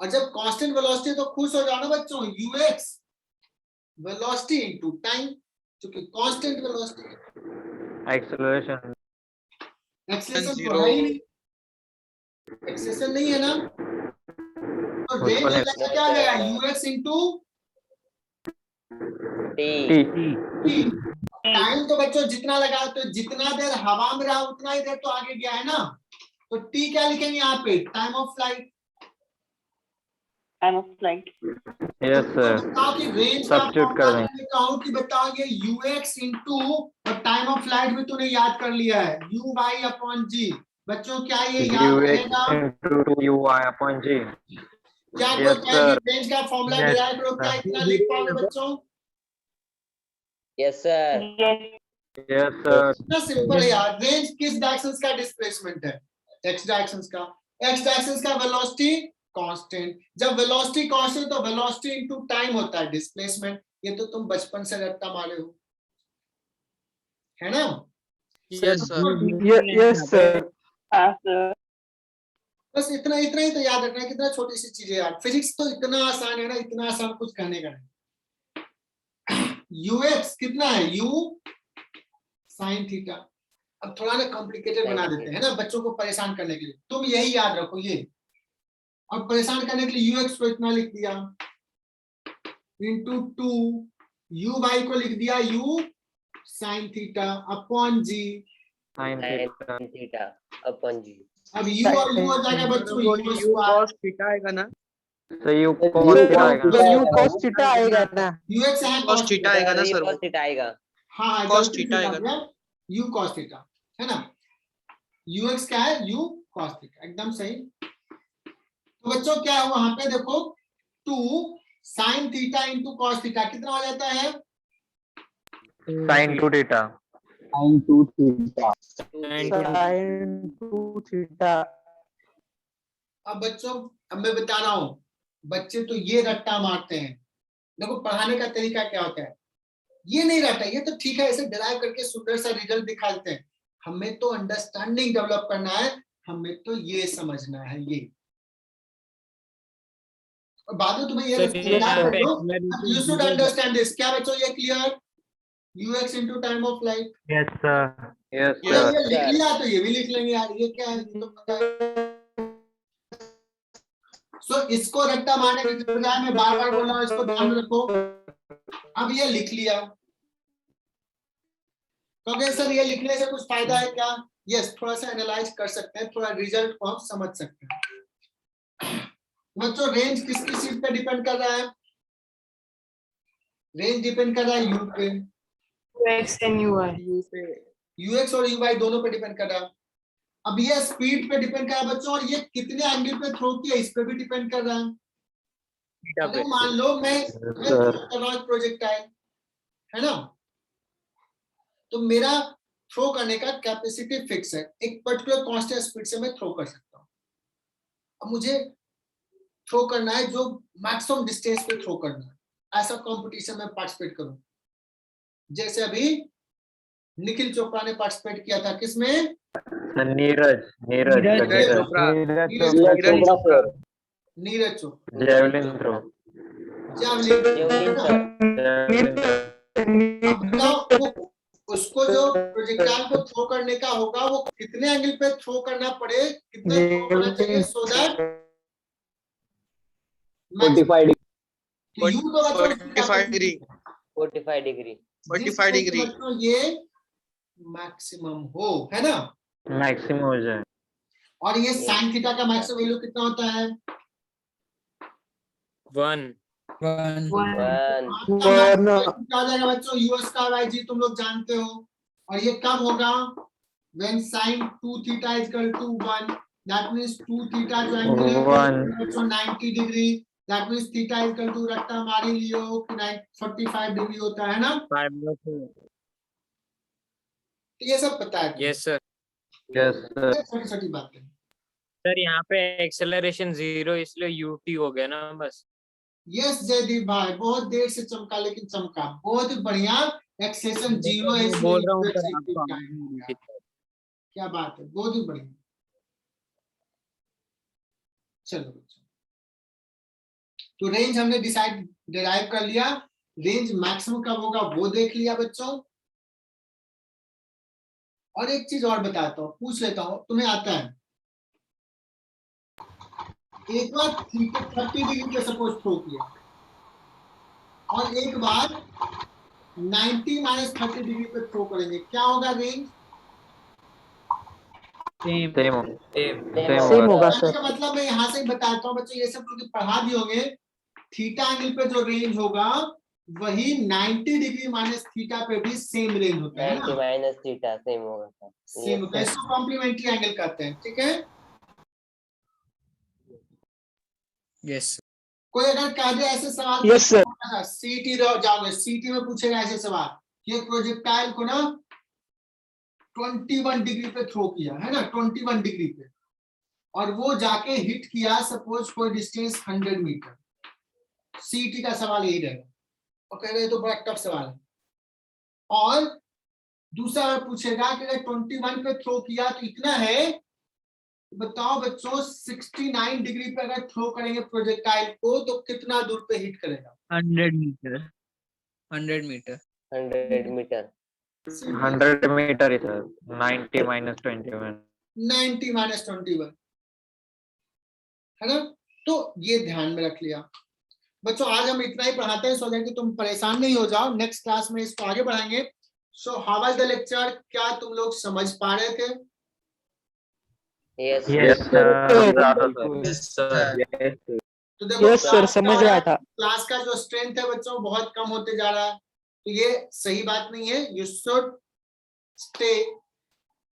और जब कांस्टेंट वेलोसिटी तो खुश हो जाओ ना बच्चों, यूएक्स वेलोसिटी इनटू टाइम, क्योंकि कांस्टेंट वेलोसिटी एक्सेलरेशन तो है ही नहीं, एक्सेलरेशन नहीं है ना। तो रेंज हो जाएगा क्या गया, UX into T. T. Time तो बच्चों जितना लगा तो जितना देर हवा में रहा उतना ही देर तो आगे गया है ना। तो टी क्या लिखेंगे यहाँ पे, time of flight. Time of flight. Yes sir, बताओ कि रेंज सब्स्टिट्यूट कर देंगे। कहूँ कि बताओ ये यूएक्स इनटू और टाइम ऑफ फ्लाइट भी तूने याद कर लिया है, यू बाई अपॉन जी, बच्चों क्या ये याद रहेगा? into 2ui upon g. क्या कोई Yes, कहेंगे sir. रेंज का फॉर्मूला Yes, डिराइव करो, क्या sir. इतना लिख पाओगे बच्चों? Yes sir. Yes. Yes, sir. इतना सिंपल है यार। रेंज किस डायरेक्शन का डिस्प्लेसमेंट है? एक्स डायरेक्शन का। एक्स डायरेक्शन का वेलोसिटी कांस्टेंट। जब वेलोसिटी कांस्टेंट तो वेलोसिटी इनटू टाइम होता है डिस्प्लेसमेंट। ये तो तुम बचपन से रट्टा मारे हो, है ना? Yes, sir. Yes, sir. Sir. बस इतना इतना ही तो याद रखना है। कितना छोटी सी चीज है यार। फिजिक्स तो इतना आसान है ना, इतना आसान कुछ करने का नहीं। यूएक्स कितना है? You sine theta. अब थोड़ा ना कॉम्प्लिकेटेड बना देते हैं ना बच्चों को परेशान करने के लिए। तुम यही याद रखो ये, और परेशान करने के लिए यूएक्स को इतना लिख दिया इंटू 2, यू बाई को लिख दिया u sine theta upon g. Sin theta. Theta upon g. अब यू और यू हो जाएगा बच्चों वो u u square. cos theta आएगा ना? So you तो cos theta U आएगा. cos यू cos थीटा आएगा ना? यूएक्स है cos theta आएगा ना सर? cos थीटा आएगा। हाँ हाँ cos जल्दी से theta आएगा। बता दिया, यू cos थीटा है ना। यूएक्स क्या है? यू cos थीटा, एकदम सही। तो बच्चों क्या है वहां पे देखो 2 sin theta into cos theta कितना हो जाता है? Sin 2 theta. sin 2 theta. sin 2 theta. अब बच्चों अब मैं बता रहा हूं, बच्चे तो ये रट्टा मारते हैं। देखो पढ़ाने का तरीका क्या होता है, ये नहीं रट्टा, ये तो ठीक है ऐसे डराइव करके सुंदर सा रिजल्ट दिखा देते हैं। हमें तो अंडरस्टैंडिंग डेवलप करना है, हमें तो ये समझना है ये। और बाद में तुम्हें ये यू शुड अंडरस्टैंड दिस। क्या बच्चों ये clear? ux into time of light. Yes, sir. Yes, ये sir. लिख लिया तो ये भी लिख लेंगे यार, ये क्या है ये तो पता है। सो इसको रट्टा मारने के बजाय मैं बार बार बोल रहा हूँ, इसको ध्यान में रखो। अब ये लिख लिया, तो सर ये लिखने से कुछ फायदा है क्या? यस, थोड़ा सा एनालाइज कर सकते हैं, थोड़ा रिजल्ट को हम समझ सकते हैं। बच्चों रेंज किसकी सीट पे डिपेंड कर रहा है? रेंज डिपेंड कर रहा है यू पे, x and ui। यूएक्स और यूवाई दोनों पे डिपेंड कर रहा है। अब ये स्पीड पे डिपेंड कर रहा है बच्चों, और ये कितने एंगल पे थ्रो किया इस पे भी डिपेंड कर रहा है। अगर मान लो मैं कर रहा हूं प्रोजेक्टाइल, है ना, तो मेरा थ्रो करने का कैपेसिटी फिक्स है, एक पर्टिकुलर कांस्टेंट स्पीड से मैं थ्रो कर सकता हूं। अब मुझे थ्रो करना है जो मैक्सिमम डिस्टेंस पे थ्रो करना है, ऐसा कंपटीशन में पार्टिसिपेट करूं। जैसे अभी निखिल चोपड़ा ने पार्टिसिपेट किया था, किसमें? नीरज चोपड़ा। Neeraj Chopra javelin throw. अब बताओ वो उसको जो प्रोजेक्टाइल को थ्रो करने का होगा वो कितने एंगल पे थ्रो करना पड़े, कितना थ्रो करना चाहिए so that 45 45 degree. 45 degree. 45 degree. ये मैक्सिमम हो, है ना। मैक्सिमम हो जाए। और ये साइन थीटा का मैक्सिमम वैल्यू कितना होता है? 1 क्या हो जाएगा बच्चों? यूएस का बाई जी तुम लोग जानते हो। और ये कब होगा? when sin 2 theta is equal to 1, that means 2 theta जो एंगल है 90 degree, that means theta is equal to रट्टा मारी लियो 45 डिग्री होता है ना। ये सब पता है? Yes sir. छोटी छोटी बातें। सर यहाँ पे एक्सेलरेशन 0 इसलिए यूटी हो गया ना बस। यस जयदीप भाई, बहुत देर से चमका लेकिन चमका, बहुत बढ़िया। एक्सेशन 0 है इसलिए बोल रहा हूँ UX सर इक्वल आपको। टाइम हो गया। क्या बात है, बहुत ही बढ़िया। चलो बच्चों, तो रेंज हमने डिराइव कर लिया। रेंज मैक्सिमम कब होगा वो देख लिया बच्चों। और एक चीज और बताता हूँ, पूछ लेता हूँ, तुम्हें आता है? एक बार 30 डिग्री पे सपोज थ्रो किया और एक बार 90 माइनस 30 डिग्री पे थ्रो करेंगे, क्या होगा रेंज? सेम होगा सर। का मतलब मैं यहाँ से ही बताता हूँ बच्चों, ये सब क्योंकि पढ़ा दिए होंगे। थीटा एंगल पे जो रेंज होगा वही 90 डिग्री माइनस थीटा पे भी सेम रेंज होता है 90 ना, माइनस थीटा सेम होगा सर। सेम होता है, इसको कॉम्प्लीमेंट्री एंगल कहते हैं, ठीक है। यस कोई अगर कह दे ऐसे सवाल, Yes, sir. सीटी जाओगे, सीटी में पूछेगा ऐसे सवाल कि प्रोजेक्टाइल को ना 21 डिग्री पे थ्रो किया है ना, 21 डिग्री पे, और वो जाके हिट किया सपोज कोई डिस्टेंस 100 मीटर, सीटी का सवाल यही रहेगा, और कह रहे तो बड़ा टफ सवाल है। और दूसरा अगर पूछेगा कि अगर 21 पे थ्रो किया तो इतना है, बताओ बच्चों 69 डिग्री पे अगर थ्रो करेंगे प्रोजेक्टाइल को तो कितना दूर पे हिट करेगा? 100 मीटर 100 मीटर 100 मीटर 100 मीटर ही सर, 90 माइनस 21 90 माइनस 21 है ना। तो ये ध्यान में रख लिया बच्चों। आज हम इतना ही पढ़ाते हैं सो दैट कि तुम परेशान नहीं हो जाओ, नेक्स्ट क्लास में इसको आगे बढ़ाएंगे। So how was the lecture, क्या तुम लोग समझ पा रहे थे? Yes yes sir. तो देखो Yes, sir, समझ रहा था। क्लास का जो स्ट्रेंथ है बच्चों बहुत कम होते जा रहा है, तो ये सही बात नहीं है। यू शुड स्टे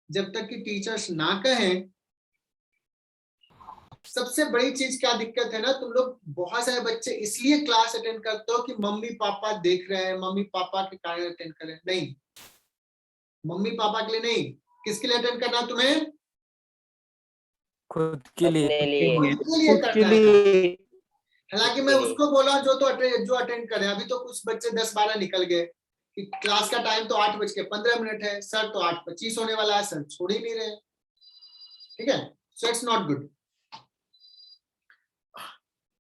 जब तक कि टीचर्स ना कहें। सबसे बड़ी चीज क्या दिक्कत है ना, तुम लोग बहुत सारे बच्चे इसलिए क्लास अटेंड करते हो कि मम्मी पापा देख रहे हैं, मम्मी पापा के कारण अटेंड करें। नहीं, मम्मी पापा के लिए नहीं, किसके लिए अटेंड करना तुम्हें? खुद के लिए अपने लिए खुद के लिए खुद के करना है। लिए हालांकि मैं उसको बोला जो अटेंड करे। अभी तो कुछ बच्चे 10-12 निकल गए कि क्लास का टाइम तो 8:15 है, सर तो 8:25 होने वाला है, सर छोड़ ही नहीं रहे। ठीक है, सो इट्स नॉट गुड।